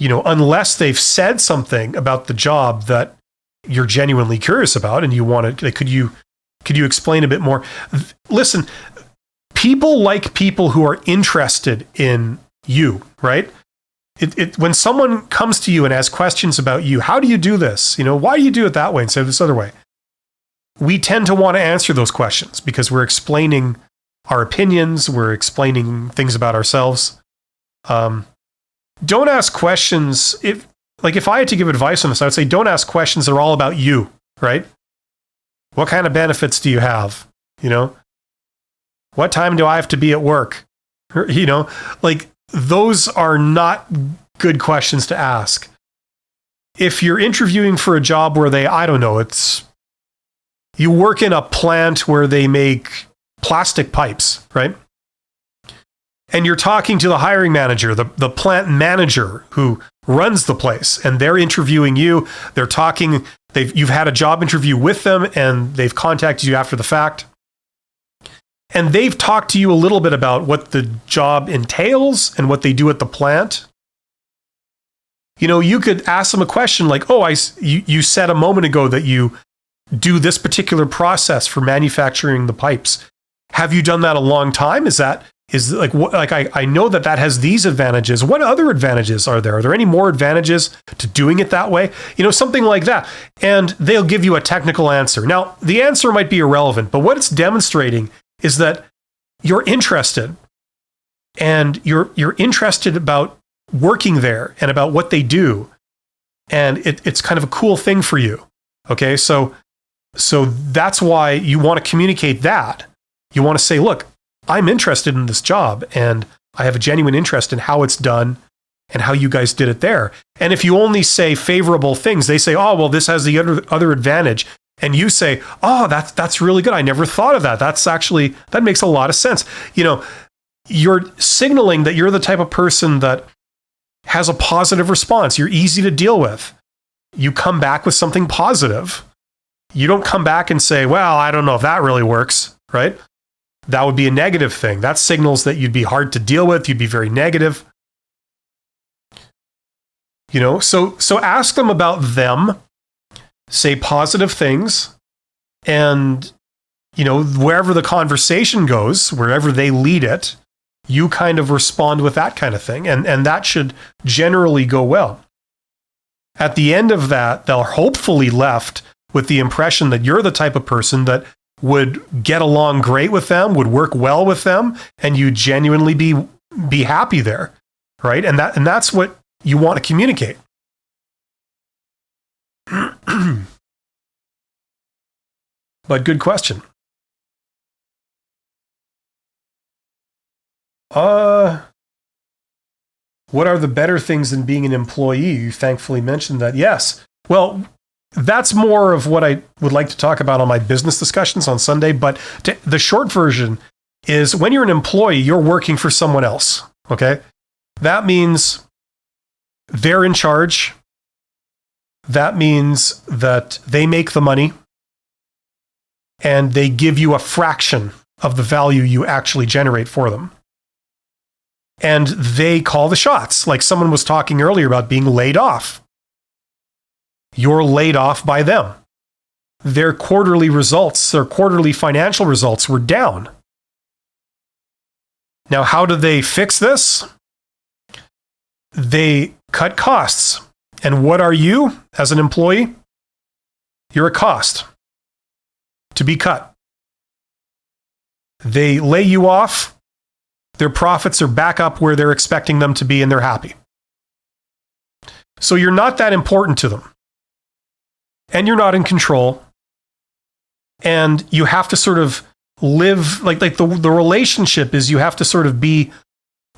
Unless they've said something about the job that you're genuinely curious about and you want to, could you explain a bit more? Listen, people like people who are interested in you, right? When someone comes to you and asks questions about you, how do you do this? Why do you do it that way instead of this other way? We tend to want to answer those questions because we're explaining our opinions, we're explaining things about ourselves. Don't ask questions. If I had to give advice on this, I would say don't ask questions that are all about you, right? What kind of benefits do you have? What time do I have to be at work? Those are not good questions to ask. If you're interviewing for a job where you work in a plant where they make plastic pipes, right? And you're talking to the hiring manager, the plant manager who runs the place, and they're interviewing you. They're talking, you've had a job interview with them, and they've contacted you after the fact. And they've talked to you a little bit about what the job entails and what they do at the plant. You could ask them a question like, you said a moment ago that you do this particular process for manufacturing the pipes. Have you done that a long time? I know that has these advantages. What other advantages are there? Are there any more advantages to doing it that way? Something like that. And they'll give you a technical answer. Now, the answer might be irrelevant, but what it's demonstrating is that you're interested, and you're interested about working there and about what they do. And it's kind of a cool thing for you. Okay. So that's why you want to communicate that. You want to say, look, I'm interested in this job and I have a genuine interest in how it's done and how you guys did it there. And if you only say favorable things, they say, oh, well, this has the other advantage. And you say, oh, that's really good. I never thought of that. That makes a lot of sense. You're signaling that you're the type of person that has a positive response. You're easy to deal with. You come back with something positive. You don't come back and say, well, I don't know if that really works, right? That would be a negative thing. That signals that you'd be hard to deal with. You'd be very negative. So ask them about them. Say positive things, and wherever the conversation goes, wherever they lead it, you kind of respond with that kind of thing, and that should generally go well. At the end of that, they'll hopefully left with the impression that you're the type of person that would get along great with them, would work well with them, and you genuinely be happy there, right? And that's what you want to communicate. But good question. What are the better things than being an employee? You thankfully mentioned that. Yes. Well, that's more of what I would like to talk about on my business discussions on Sunday. But the short version is when you're an employee, you're working for someone else. Okay. That means they're in charge. That means that they make the money and they give you a fraction of the value you actually generate for them. And they call the shots. Like someone was talking earlier about being laid off. You're laid off by them. Their quarterly results, their quarterly financial results were down. Now, how do they fix this? They cut costs. And what are you as an employee? You're a cost to be cut. They lay you off. Their profits are back up where they're expecting them to be, and they're happy. So you're not that important to them. And you're not in control. And you have to sort of live, like the relationship is you have to sort of be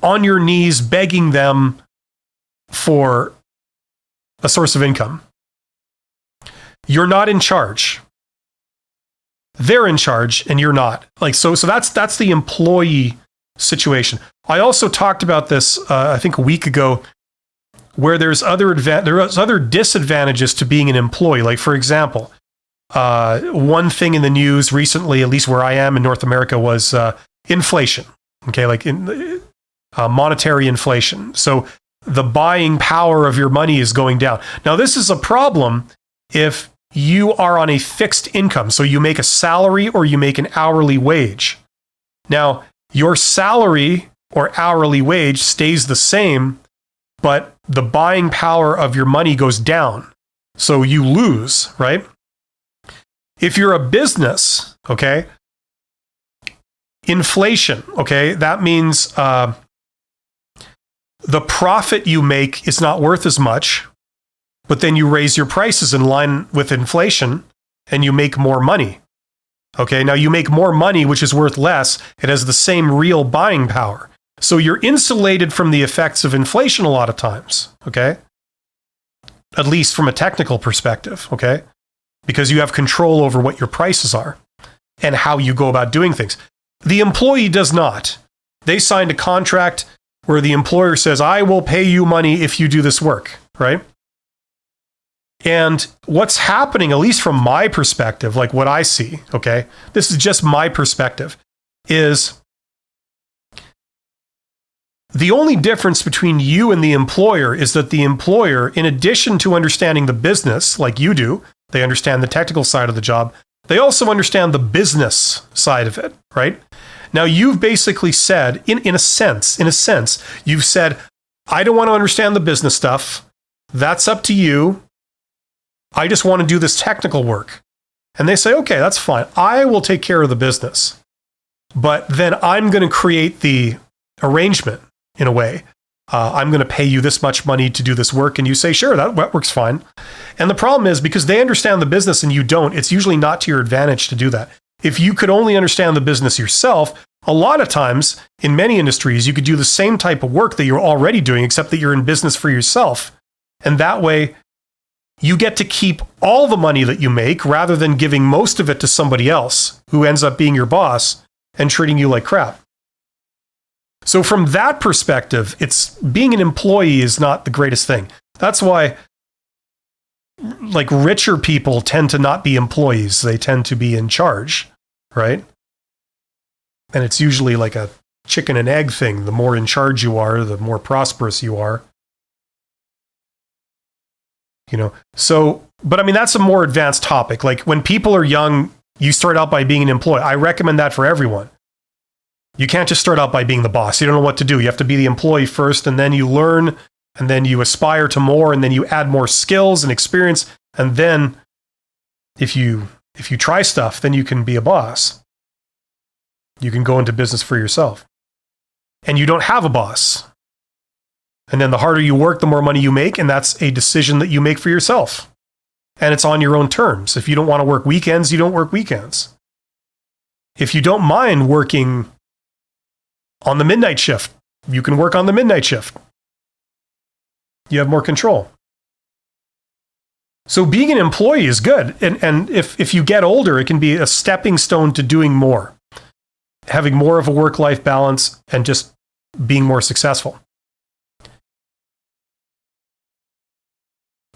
on your knees begging them for a source of income. You're not in charge. They're in charge and you're not. So that's the employee situation. I also talked about this, I think a week ago, where there's other disadvantages to being an employee. Like, for example, one thing in the news recently, at least where I am in North America, was inflation. Okay, monetary inflation. So the buying power of your money is going down. Now, this is a problem if you are on a fixed income. So you make a salary or you make an hourly wage. Now, your salary or hourly wage stays the same, but the buying power of your money goes down. So you lose, right? If you're a business, okay, inflation, okay, that means the profit you make is not worth as much, but then you raise your prices in line with inflation and you make more money. Okay, now you make more money, which is worth less. It has the same real buying power. So you're insulated from the effects of inflation a lot of times, okay? At least from a technical perspective, okay? Because you have control over what your prices are and how you go about doing things. The employee does not. They signed a contract where the employer says, I will pay you money if you do this work, right? And what's happening, at least from my perspective, like what I see, okay, this is just my perspective, is the only difference between you and the employer is that the employer, in addition to understanding the business like you do, they understand the technical side of the job, they also understand the business side of it, right? Now, you've basically said, in a sense, you've said, I don't want to understand the business stuff. That's up to you. I just want to do this technical work. And they say, okay, that's fine. I will take care of the business. But then I'm going to create the arrangement in a way. I'm going to pay you this much money to do this work. And you say, sure, that works fine. And the problem is, because they understand the business and you don't, it's usually not to your advantage to do that. If you could only understand the business yourself, a lot of times in many industries, you could do the same type of work that you're already doing, except that you're in business for yourself. And that way, you get to keep all the money that you make rather than giving most of it to somebody else who ends up being your boss and treating you like crap. So from that perspective, being an employee is not the greatest thing. That's why richer people tend to not be employees. They tend to be in charge, right? And it's usually like a chicken and egg thing. The more in charge you are, the more prosperous you are. But I mean, that's a more advanced topic. Like when people are young, you start out by being an employee. I recommend that for everyone. You can't just start out by being the boss. You don't know what to do. You have to be the employee first, and then you learn, and then you aspire to more, and then you add more skills and experience. And then if you try stuff, then you can be a boss. You can go into business for yourself. And you don't have a boss. And then the harder you work, the more money you make, and that's a decision that you make for yourself. And it's on your own terms. If you don't want to work weekends, you don't work weekends. If you don't mind working on the midnight shift, you can work on the midnight shift. You have more control. So being an employee is good. And if you get older, it can be a stepping stone to doing more, having more of a work-life balance and just being more successful.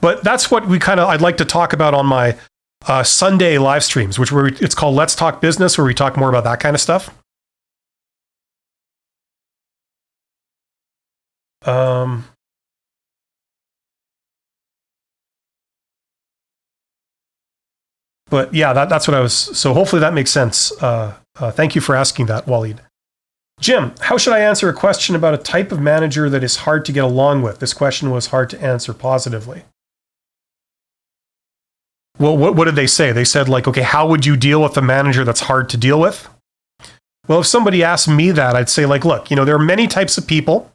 But that's what I'd like to talk about on my Sunday live streams, it's called Let's Talk Business, where we talk more about that kind of stuff. But yeah, that's what so hopefully that makes sense. Thank you for asking that, Waleed. Jim, how should I answer a question about a type of manager that is hard to get along with? This question was hard to answer positively. Well, what did they say? They said like, okay, how would you deal with a manager that's hard to deal with? Well, if somebody asked me that, I'd say like, look, there are many types of people.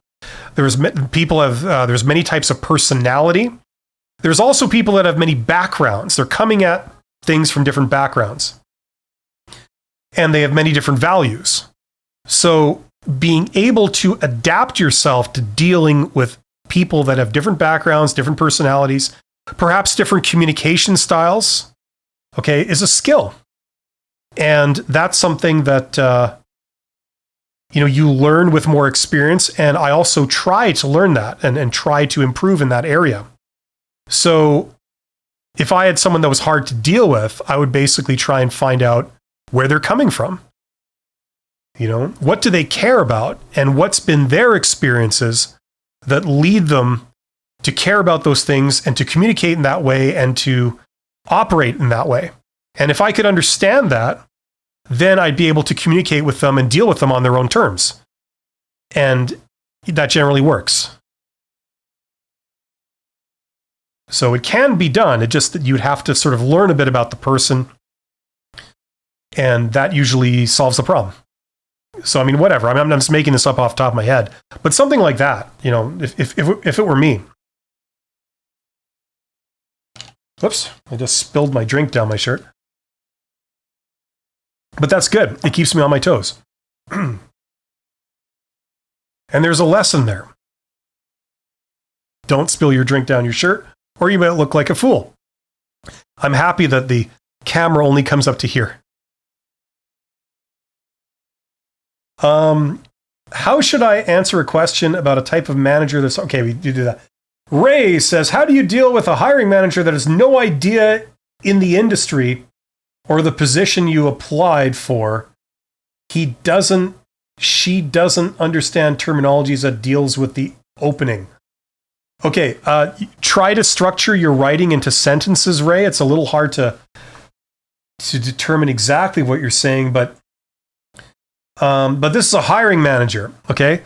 There's many types of personality. There's also people that have many backgrounds. They're coming at things from different backgrounds. And they have many different values. So being able to adapt yourself to dealing with people that have different backgrounds, different personalities, perhaps different communication styles, okay, is a skill. And that's something that, you learn with more experience. And I also try to learn that and try to improve in that area. So if I had someone that was hard to deal with, I would basically try and find out where they're coming from. What do they care about and what's been their experiences that lead them to care about those things and to communicate in that way and to operate in that way. And if I could understand that, then I'd be able to communicate with them and deal with them on their own terms. And that generally works. So it can be done. It just that you'd have to sort of learn a bit about the person. And that usually solves the problem. So, whatever. I'm just making this up off the top of my head. But something like that, if it were me. Whoops, I just spilled my drink down my shirt. But that's good. It keeps me on my toes. And there's a lesson there. Don't spill your drink down your shirt, or you might look like a fool. I'm happy that the camera only comes up to here. How should I answer a question about a type of manager that's... Okay, we do that. Ray says, how do you deal with a hiring manager that has no idea in the industry or the position you applied for? She doesn't understand terminologies that deals with the opening. Okay, try to structure your writing into sentences, Ray. It's a little hard to determine exactly what you're saying, but this is a hiring manager, okay?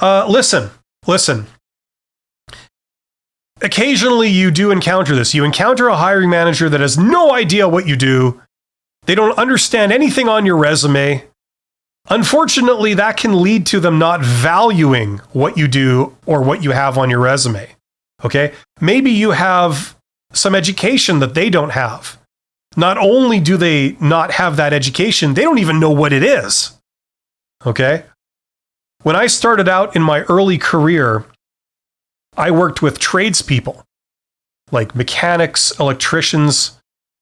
Listen. Occasionally you do encounter this. You encounter a hiring manager that has no idea what you do. They don't understand anything on your resume. Unfortunately, that can lead to them not valuing what you do or what you have on your resume, okay? Maybe you have some education that they don't have. Not only do they not have that education, they don't even know what it is. Okay? When I started out in my early career, I worked with tradespeople, like mechanics, electricians,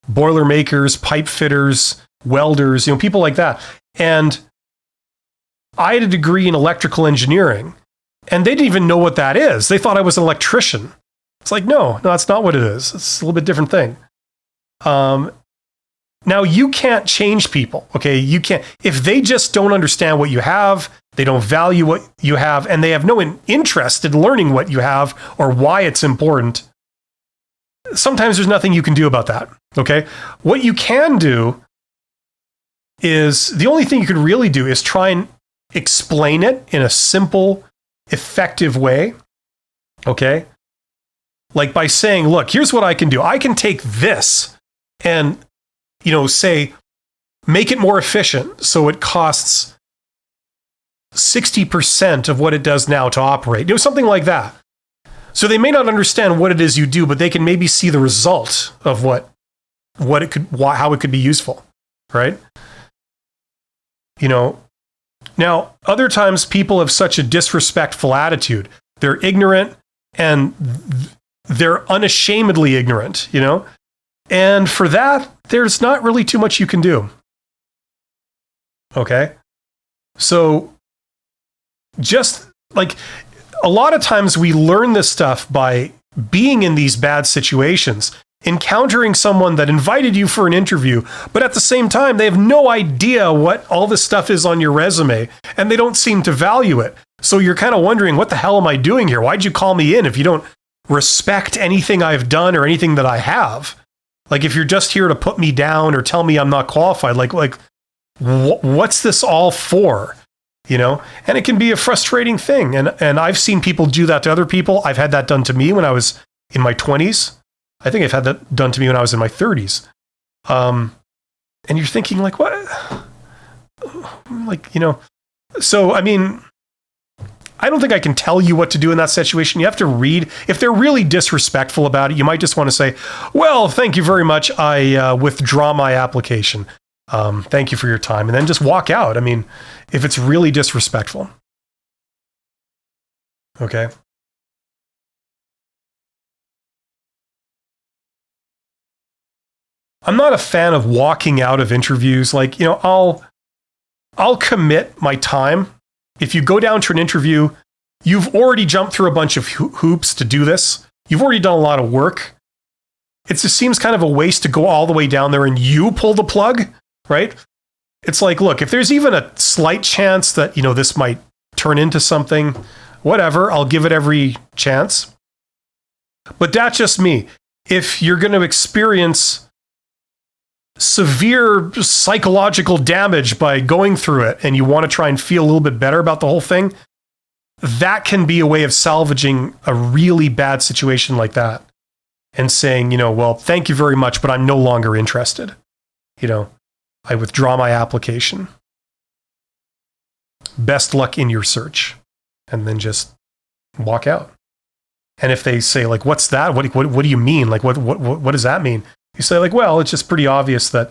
boiler makers, pipe fitters, welders, people like that. And I had a degree in electrical engineering, and they didn't even know what that is. They thought I was an electrician. It's like, no, that's not what it is. It's a little bit different thing. Now, you can't change people, okay? You can't. If they just don't understand what you have, they don't value what you have, and they have no interest in learning what you have or why it's important, sometimes there's nothing you can do about that, okay? What you can do is, the only thing you can really do is try and explain it in a simple, effective way, okay? Like by saying, look, here's what I can do. I can take this and say, make it more efficient so it costs 60% of what it does now to operate. Something like that. So they may not understand what it is you do, but they can maybe see the result of how it could be useful, right? Now, other times people have such a disrespectful attitude. They're ignorant and they're unashamedly ignorant, And for that, there's not really too much you can do. Okay? So, just like a lot of times we learn this stuff by being in these bad situations, encountering someone that invited you for an interview, but at the same time, they have no idea what all this stuff is on your resume, and they don't seem to value it. So you're kind of wondering, what the hell am I doing here? Why'd you call me in if you don't respect anything I've done or anything that I have? Like, if you're just here to put me down or tell me I'm not qualified, like what's this all for? and it can be a frustrating thing. And I've seen people do that to other people. I've had that done to me when I was in my 20s. I think I've had that done to me when I was in my 30s. And you're thinking like, what? Like, so, I mean, I don't think I can tell you what to do in that situation. You have to read. If they're really disrespectful about it, you might just want to say, well, thank you very much. I withdraw my application. Thank you for your time. And then just walk out. I mean, if it's really disrespectful. Okay. I'm not a fan of walking out of interviews. Like, I'll commit my time. If you go down to an interview, you've already jumped through a bunch of hoops to do this. You've already done a lot of work. It just seems kind of a waste to go all the way down there and you pull the plug, right? It's like, look, if there's even a slight chance that, this might turn into something, whatever, I'll give it every chance. But that's just me. If you're going to experience severe psychological damage by going through it and you want to try and feel a little bit better about the whole thing, that can be a way of salvaging a really bad situation like that and saying, well, thank you very much, but I'm no longer interested. I withdraw my application. Best luck in your search. And then just walk out. And if they say, like, what's that? What do you mean? Like, what does that mean? You say, like, well, it's just pretty obvious that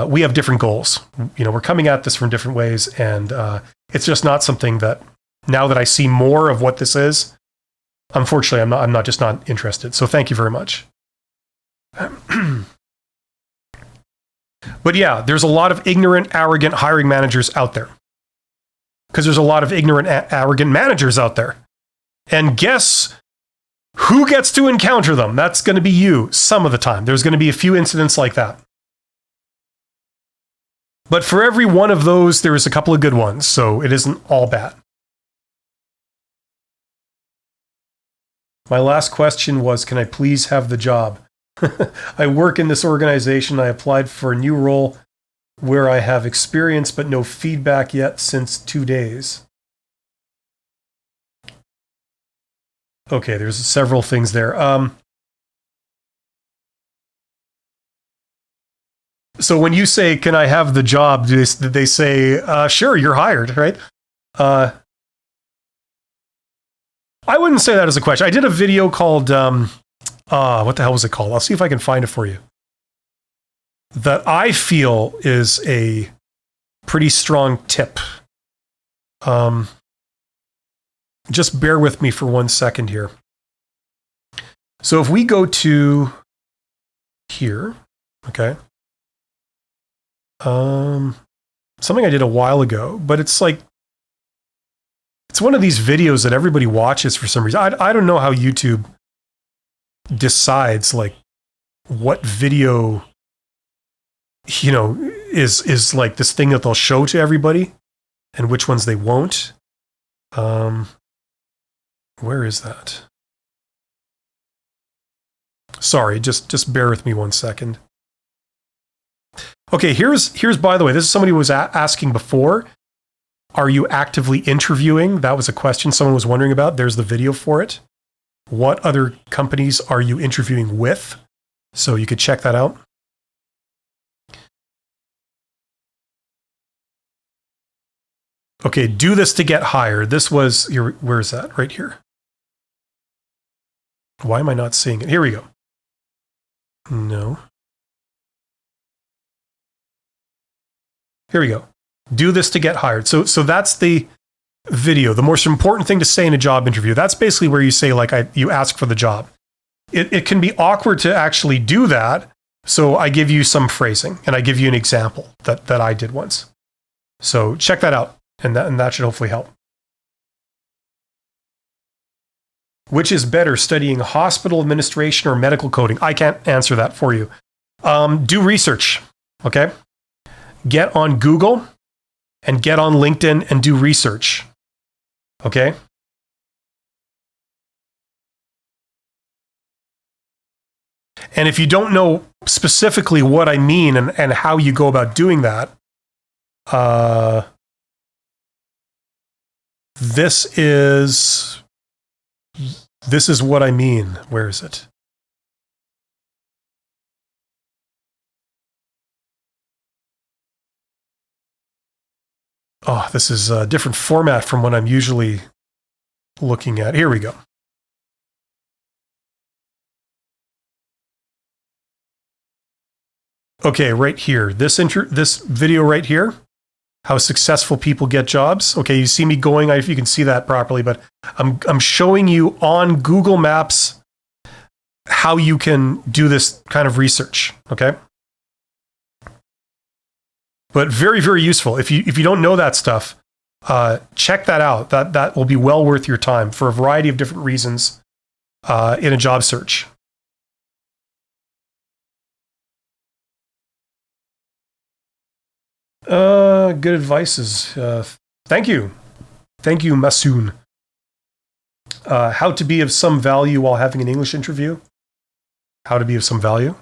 we have different goals. We're coming at this from different ways, and it's just not something that, now that I see more of what this is, unfortunately, I'm not interested. So thank you very much. But yeah, there's a lot of ignorant, arrogant hiring managers out there. Because there's a lot of ignorant, arrogant managers out there. And guess who gets to encounter them? That's going to be you some of the time. There's going to be a few incidents like that. But for every one of those, there is a couple of good ones, so it isn't all bad. My last question was, can I please have the job? I work in this organization. I applied for a new role where I have experience but no feedback yet since 2 days. Okay, there's several things there. So when you say, can I have the job, they say, sure, you're hired, right? I wouldn't say that as a question. I did a video called, what the hell was it called? I'll see if I can find it for you. That I feel is a pretty strong tip. Just bear with me for 1 second here. So if we go to here, okay. Something I did a while ago, but it's like, it's one of these videos that everybody watches for some reason. I don't know how YouTube decides like what video, is like this thing that they'll show to everybody and which ones they won't. Where is that? Sorry, just bear with me 1 second. Okay, here's by the way, this is somebody who was asking before, are you actively interviewing? That was a question someone was wondering about. There's the video for it. What other companies are you interviewing with? So you could check that out. Okay, do this to get hired. This was, where is that? Right here. Why am I not seeing it? Here we go. No. Here we go. Do this to get hired. So that's the video. The most important thing to say in a job interview. That's basically where you say, like, you ask for the job. It can be awkward to actually do that. So I give you some phrasing and I give you an example that I did once. So check that out. And that should hopefully help. Which is better, studying hospital administration or medical coding? I can't answer that for you. Do research, okay? Get on Google and get on LinkedIn and do research, okay? And if you don't know specifically what I mean and how you go about doing that, this is what I mean. Where is it? Oh, this is a different format from what I'm usually looking at. Here we go. Okay, right here. This video right here, how successful people get jobs. Okay, you see me going, if you can see that properly, but I'm showing you on Google Maps how you can do this kind of research, okay? But very, very useful. If you don't know that stuff, check that out. That will be well worth your time for a variety of different reasons in a job search. Good advices. Thank you. Thank you, Masoon. How to be of some value while having an English interview. How to be of some value.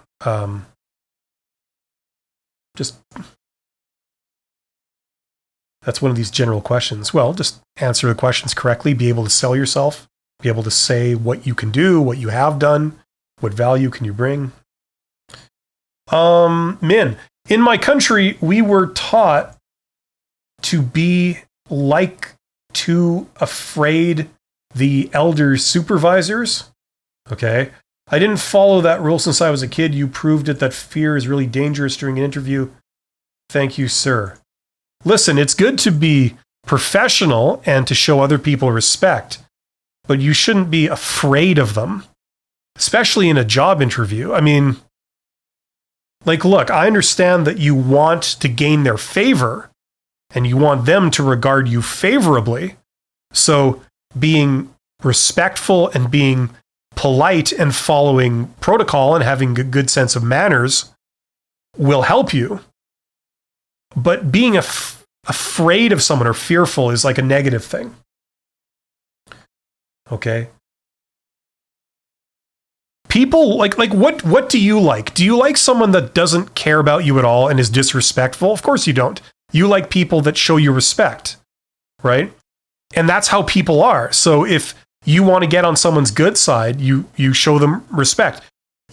That's one of these general questions. Well, just answer the questions correctly, be able to sell yourself, be able to say what you can do, what you have done, what value can you bring. Min, in my country, we were taught to be too afraid the elder supervisors. Okay. I didn't follow that rule since I was a kid. You proved it that fear is really dangerous during an interview. Thank you, sir. Listen, it's good to be professional and to show other people respect, but you shouldn't be afraid of them, especially in a job interview. I mean, look, I understand that you want to gain their favor and you want them to regard you favorably. So being respectful and being polite and following protocol and having a good sense of manners will help you. But being afraid of someone or fearful is like a negative thing. Okay? People what do you like? Do you like someone that doesn't care about you at all and is disrespectful? Of course you don't. You like people that show you respect, right? And that's how people are. So if you want to get on someone's good side, you show them respect.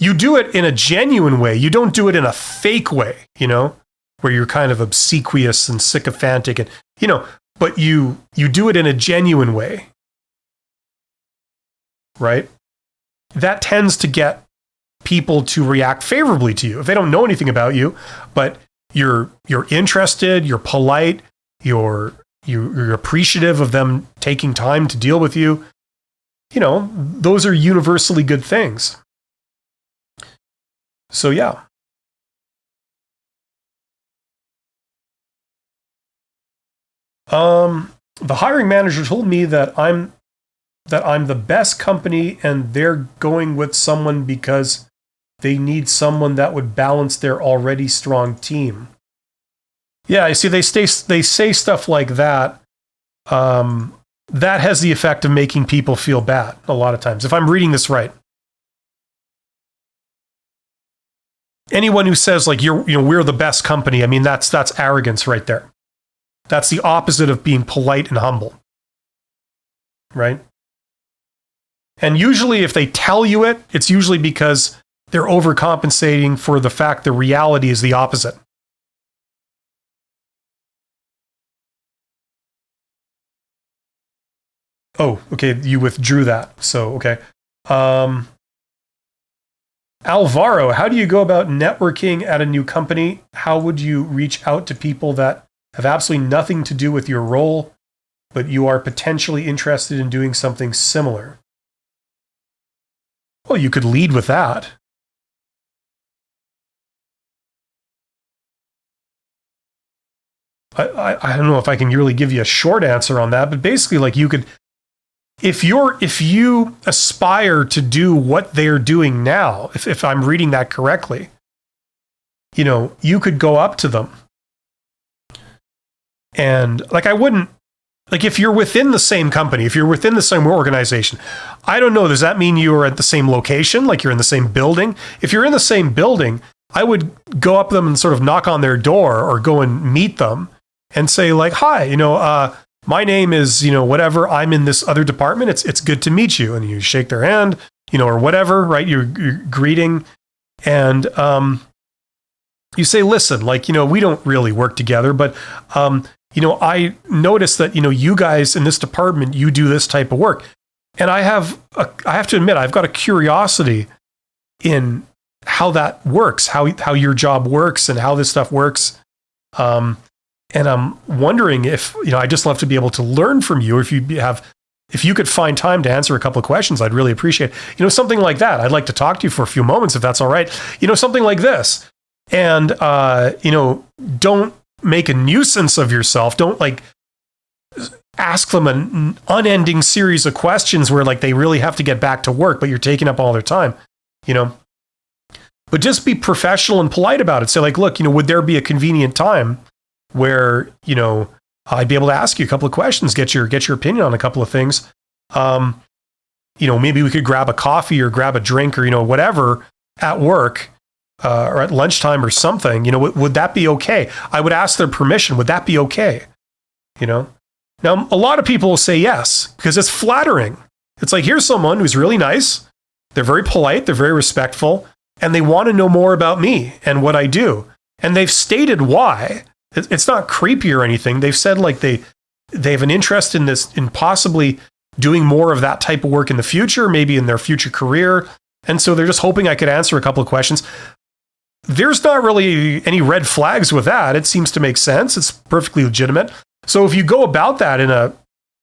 You do it in a genuine way. You don't do it in a fake way, where you're kind of obsequious and sycophantic and, but you do it in a genuine way, right? That tends to get people to react favorably to you. If they don't know anything about you, but you're interested, you're polite, you're appreciative of them taking time to deal with you, those are universally good things. So yeah. The hiring manager told me that I'm the best company and they're going with someone because they need someone that would balance their already strong team. Yeah, you see, they say stuff like that. That has the effect of making people feel bad a lot of times, if I'm reading this right. Anyone who says we're the best company, I mean, that's arrogance right there. That's the opposite of being polite and humble, right? And usually if they tell you it, it's usually because they're overcompensating for the fact the reality is the opposite. Oh, okay, you withdrew that. So, okay. Alvaro, how do you go about networking at a new company? How would you reach out to people that have absolutely nothing to do with your role, but you are potentially interested in doing something similar? Well, you could lead with that. I don't know if I can really give you a short answer on that, but basically, you could, if you aspire to do what they're doing now, if I'm reading that correctly, you could go up to them. And I wouldn't, if you're within the same company, if you're within the same organization, I don't know, does that mean you are at the same location, you're in the same building? If you're in the same building, I would go up to them and sort of knock on their door or go and meet them and say hi, my name is, whatever, I'm in this other department. It's good to meet you. And you shake their hand, or whatever, right? You're greeting. And you say, listen, we don't really work together, but, I noticed that, you guys in this department, you do this type of work. And I have to admit, I've got a curiosity in how that works, how your job works and how this stuff works. And I'm wondering if, I'd just love to be able to learn from you. If you could find time to answer a couple of questions, I'd really appreciate, something like that. I'd like to talk to you for a few moments, if that's all right. Something like this. And, don't make a nuisance of yourself. Don't ask them an unending series of questions where they really have to get back to work, but you're taking up all their time, But just be professional and polite about it. Say look, would there be a convenient time where, I'd be able to ask you a couple of questions, get your opinion on a couple of things. Maybe we could grab a coffee or grab a drink or, whatever at work or at lunchtime or something. Would that be okay? I would ask their permission. Would that be okay? Now, a lot of people will say yes, because it's flattering. It's here's someone who's really nice. They're very polite. They're very respectful. And they want to know more about me and what I do. And they've stated why. It's not creepy or anything. They've said they have an interest in this, in possibly doing more of that type of work in the future, maybe in their future career. And so they're just hoping I could answer a couple of questions. There's not really any red flags with that. It seems to make sense. It's perfectly legitimate. So if you go about that in a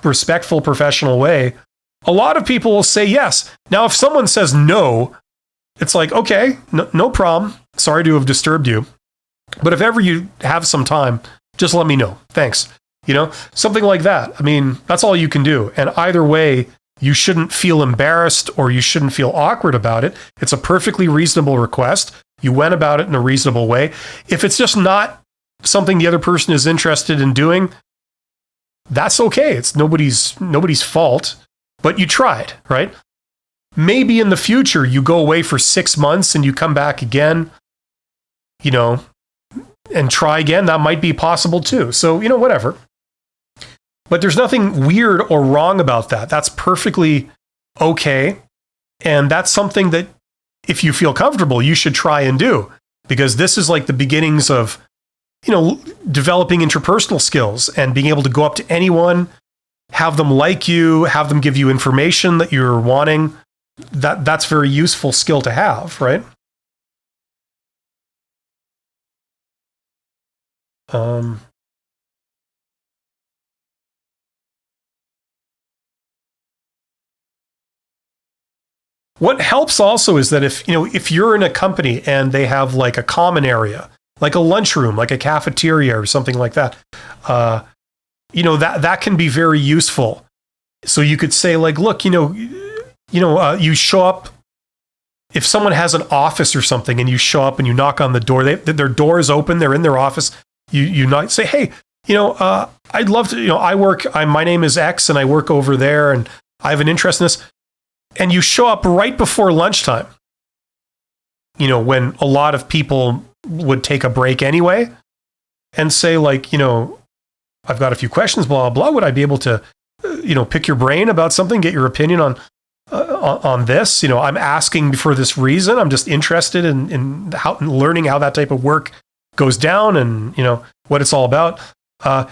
respectful, professional way, a lot of people will say yes. Now, if someone says no, it's okay, no problem. Sorry to have disturbed you. But if ever you have some time, just let me know. Thanks. Something like that. I mean, that's all you can do. And either way, you shouldn't feel embarrassed or you shouldn't feel awkward about it. It's a perfectly reasonable request. You went about it in a reasonable way. If it's just not something the other person is interested in doing, that's okay. It's nobody's fault, but you tried, right? Maybe in the future you go away for 6 months and you come back again, and try again. That might be possible too. So, whatever. But there's nothing weird or wrong about that. That's perfectly okay. And that's something that if you feel comfortable, you should try and do, because this is the beginnings of, developing interpersonal skills and being able to go up to anyone, have them like you, have them give you information that you're wanting. That's a very useful skill to have, right? What helps also is that if you're in a company and they have a common area, like a lunchroom, like a cafeteria or something like that, that can be very useful. So you could say look, you show up, if someone has an office or something and you show up and you knock on the door, their door is open, they're in their office, you not say, hey, I'd love to, my name is X and I work over there and I have an interest in this. And you show up right before lunchtime, when a lot of people would take a break anyway, and say I've got a few questions, blah, blah, would I be able to, pick your brain about something, get your opinion on this? I'm asking for this reason. I'm just interested in learning how that type of work goes down and, what it's all about. Are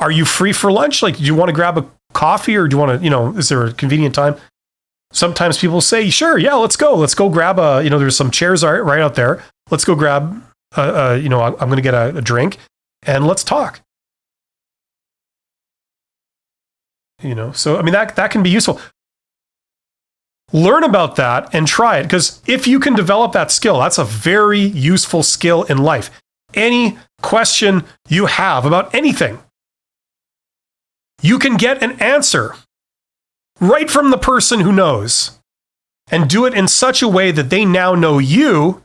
you free for lunch? Do you want to grab a coffee or do you want to, is there a convenient time? Sometimes people say, sure, yeah, let's go grab there's some chairs right out there. Let's go grab, I'm going to get a drink and let's talk. So, I mean, that can be useful. Learn about that and try it, because if you can develop that skill, that's a very useful skill in life. Any question you have about anything, you can get an answer right from the person who knows, and do it in such a way that they now know you.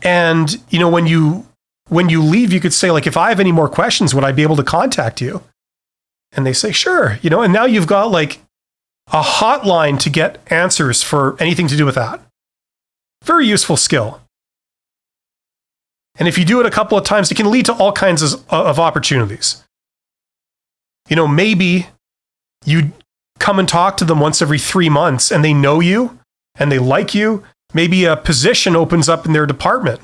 And, when you leave, you could say, if I have any more questions, would I be able to contact you? And they say, sure, and now you've got a hotline to get answers for anything to do with that. Very useful skill. And if you do it a couple of times, it can lead to all kinds of opportunities. maybe you come and talk to them once every 3 months and they know you and they like you. Maybe a position opens up in their department.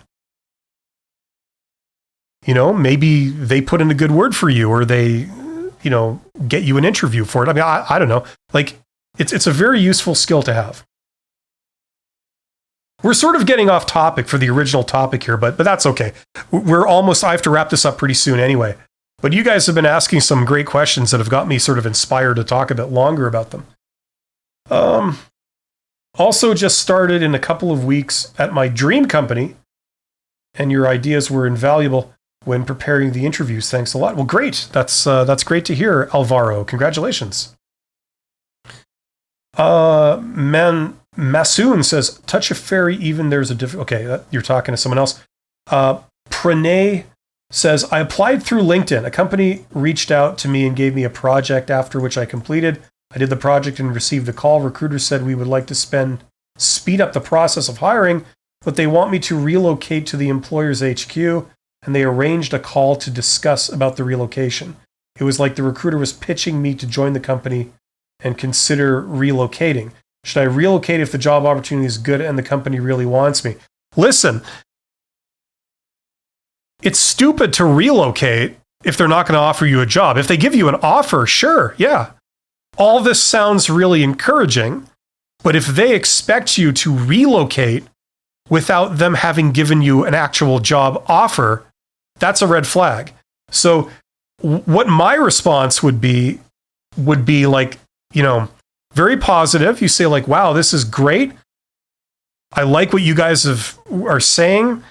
Maybe they put in a good word for you, or they, get you an interview for it. I mean, I don't know. Like, it's a very useful skill to have. We're sort of getting off topic for the original topic here, but that's okay. I have to wrap this up pretty soon anyway. But you guys have been asking some great questions that have got me sort of inspired to talk a bit longer about them. Also just started in a couple of weeks at my dream company, and your ideas were invaluable when preparing the interviews. Thanks a lot. Well, great. That's great to hear, Alvaro. Congratulations. Masoon says, touch a fairy, even there's a different... Okay, you're talking to someone else. Pranay says, I applied through LinkedIn. A company reached out to me and gave me a project, after which I completed. I did the project and received a call. Recruiters said we would like to speed up the process of hiring, but they want me to relocate to the employer's HQ, and they arranged a call to discuss about the relocation. It was like the recruiter was pitching me to join the company and consider relocating. Should I relocate if the job opportunity is good and the company really wants me? Listen, it's stupid to relocate if they're not going to offer you a job. If they give you an offer, sure, yeah. All this sounds really encouraging, but if they expect you to relocate without them having given you an actual job offer, that's a red flag. So what my response would be like, very positive. You say like, wow, this is great. I like what you guys are saying.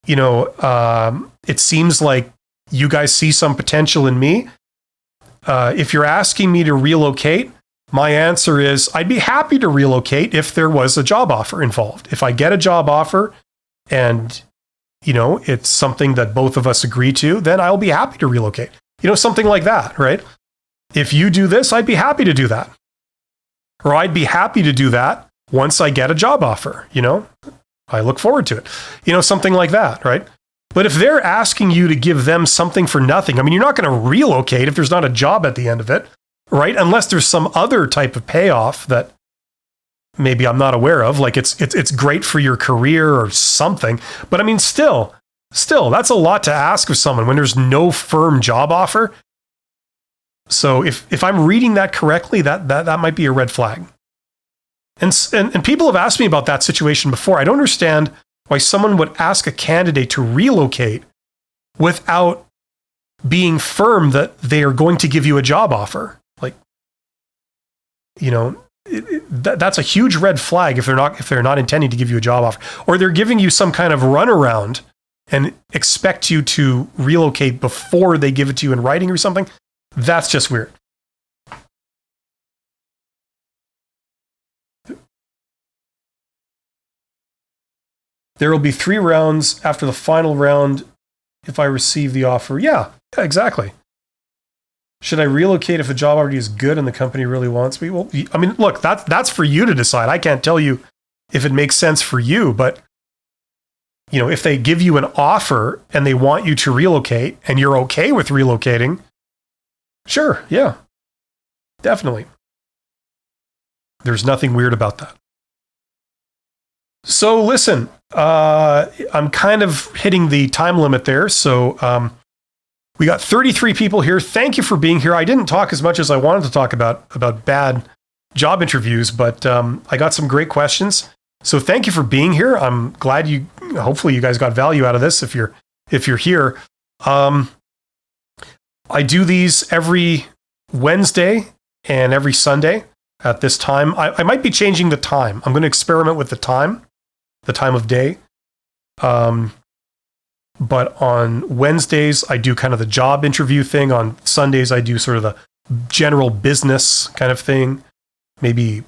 It seems like you guys see some potential in me. If you're asking me to relocate, my answer is I'd be happy to relocate if there was a job offer involved. If I get a job offer and, it's something that both of us agree to, then I'll be happy to relocate. Something like that, right? If you do this, I'd be happy to do that. Or I'd be happy to do that once I get a job offer, I look forward to it. Something like that, right? But if they're asking you to give them something for nothing, I mean, you're not going to relocate if there's not a job at the end of it, right? Unless there's some other type of payoff that maybe I'm not aware of, like it's great for your career or something. But I mean, still, that's a lot to ask of someone when there's no firm job offer. So if I'm reading that correctly, that might be a red flag. And people have asked me about that situation before. I don't understand why someone would ask a candidate to relocate without being firm that they are going to give you a job offer. Like, that's a huge red flag if they're not intending to give you a job offer, or they're giving you some kind of runaround and expect you to relocate before they give it to you in writing or something. That's just weird. There will be 3 rounds after the final round if I receive the offer. Yeah, exactly. Should I relocate if the job already is good and the company really wants me? Well, I mean, look, that's for you to decide. I can't tell you if it makes sense for you, but if they give you an offer and they want you to relocate and you're okay with relocating, sure, yeah, definitely. There's nothing weird about that. So listen, I'm kind of hitting the time limit there. So we got 33 people here. Thank you for being here. I didn't talk as much as I wanted to talk about bad job interviews, but I got some great questions. So thank you for being here. I'm glad hopefully you guys got value out of this if you're here. I do these every Wednesday and every Sunday at this time. I might be changing the time. I'm going to experiment with the time of day. But on Wednesdays, I do kind of the job interview thing. On Sundays, I do sort of the general business kind of thing. Maybe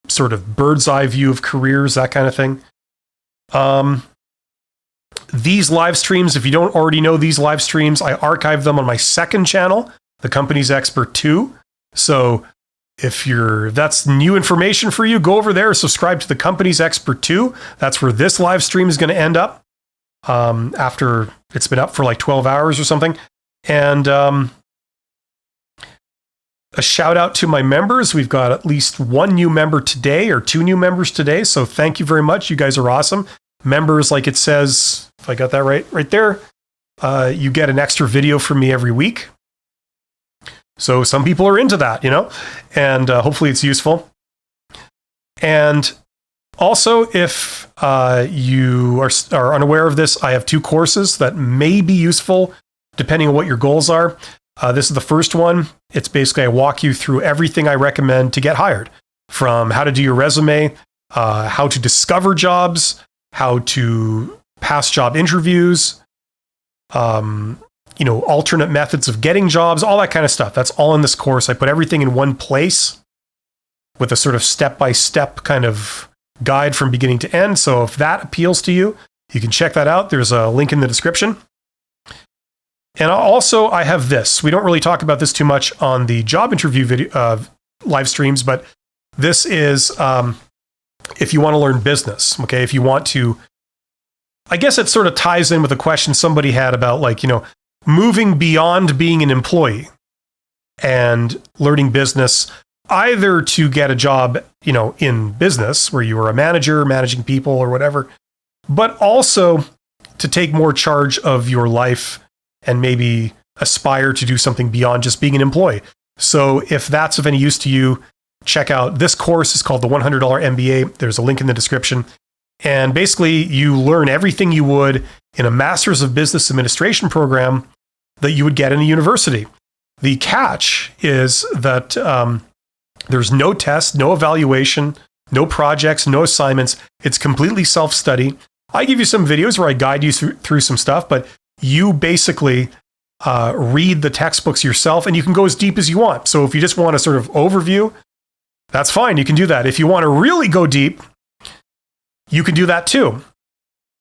sort of bird's eye view of careers, that kind of thing. These live streams, if you don't already know these live streams, I archive them on my second channel, The Company's Expert 2. So if that's new information for you, go over there, subscribe to The Company's Expert 2. That's where this live stream is going to end up after it's been up for like 12 hours or something. And a shout out to my members. We've got at least one new member today or two new members today. So thank you very much. You guys are awesome. Members, like it says, if I got that right there, you get an extra video from me every week. So some people are into that, and hopefully it's useful. And also, if you are unaware of this, I have 2 courses that may be useful depending on what your goals are. This is the first one. It's basically I walk you through everything I recommend to get hired, from how to do your resume, how to discover jobs, how to pass job interviews, alternate methods of getting jobs, all that kind of stuff. That's all in this course. I put everything in one place with a sort of step-by-step kind of guide from beginning to end. So if that appeals to you, you can check that out. There's a link in the description. And also, I have this. We don't really talk about this too much on the job interview video live streams, but this is if you want to learn business. Okay, if you want to, I guess it sort of ties in with a question somebody had about moving beyond being an employee and learning business, either to get a job, in business where you are a manager, managing people or whatever, but also to take more charge of your life and maybe aspire to do something beyond just being an employee. So if that's of any use to you, check out this course. It's called the $100 MBA. There's a link in the description. And basically, you learn everything you would in a Master's of Business Administration program that you would get in a university. The catch is that there's no test, no evaluation, no projects, no assignments. It's completely self-study. I give you some videos where I guide you through some stuff, but you basically read the textbooks yourself, and you can go as deep as you want. So if you just want a sort of overview, that's fine. You can do that. If you want to really go deep, you can do that too.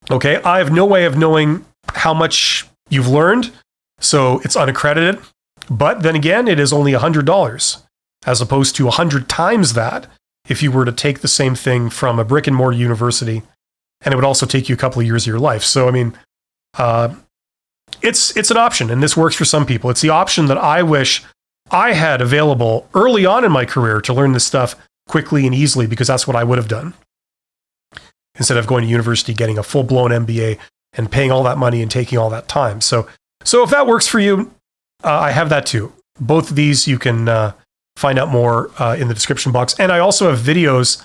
Okay, I have no way of knowing how much you've learned, so it's unaccredited. But then again, it is only $100 as opposed to 100 times that if you were to take the same thing from a brick and mortar university, and it would also take you a couple of years of your life. So, I mean, it's an option, and this works for some people. It's the option that I wish I had available early on in my career to learn this stuff quickly and easily, because that's what I would have done instead of going to university, getting a full-blown MBA and paying all that money and taking all that time. So if that works for you, I have that too. Both of these you can find out more in the description box. And I also have videos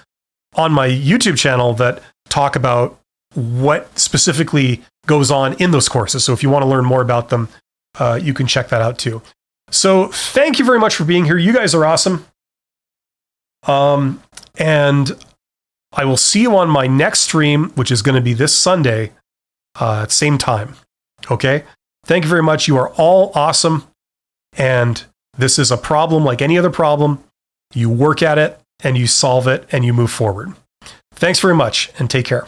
on my YouTube channel that talk about what specifically goes on in those courses. So if you want to learn more about them, you can check that out too. So thank you very much for being here. You guys are awesome. And I will see you on my next stream, which is going to be this Sunday at same time. Okay? Thank you very much. You are all awesome. And this is a problem like any other problem. You work at it and you solve it and you move forward. Thanks very much and take care.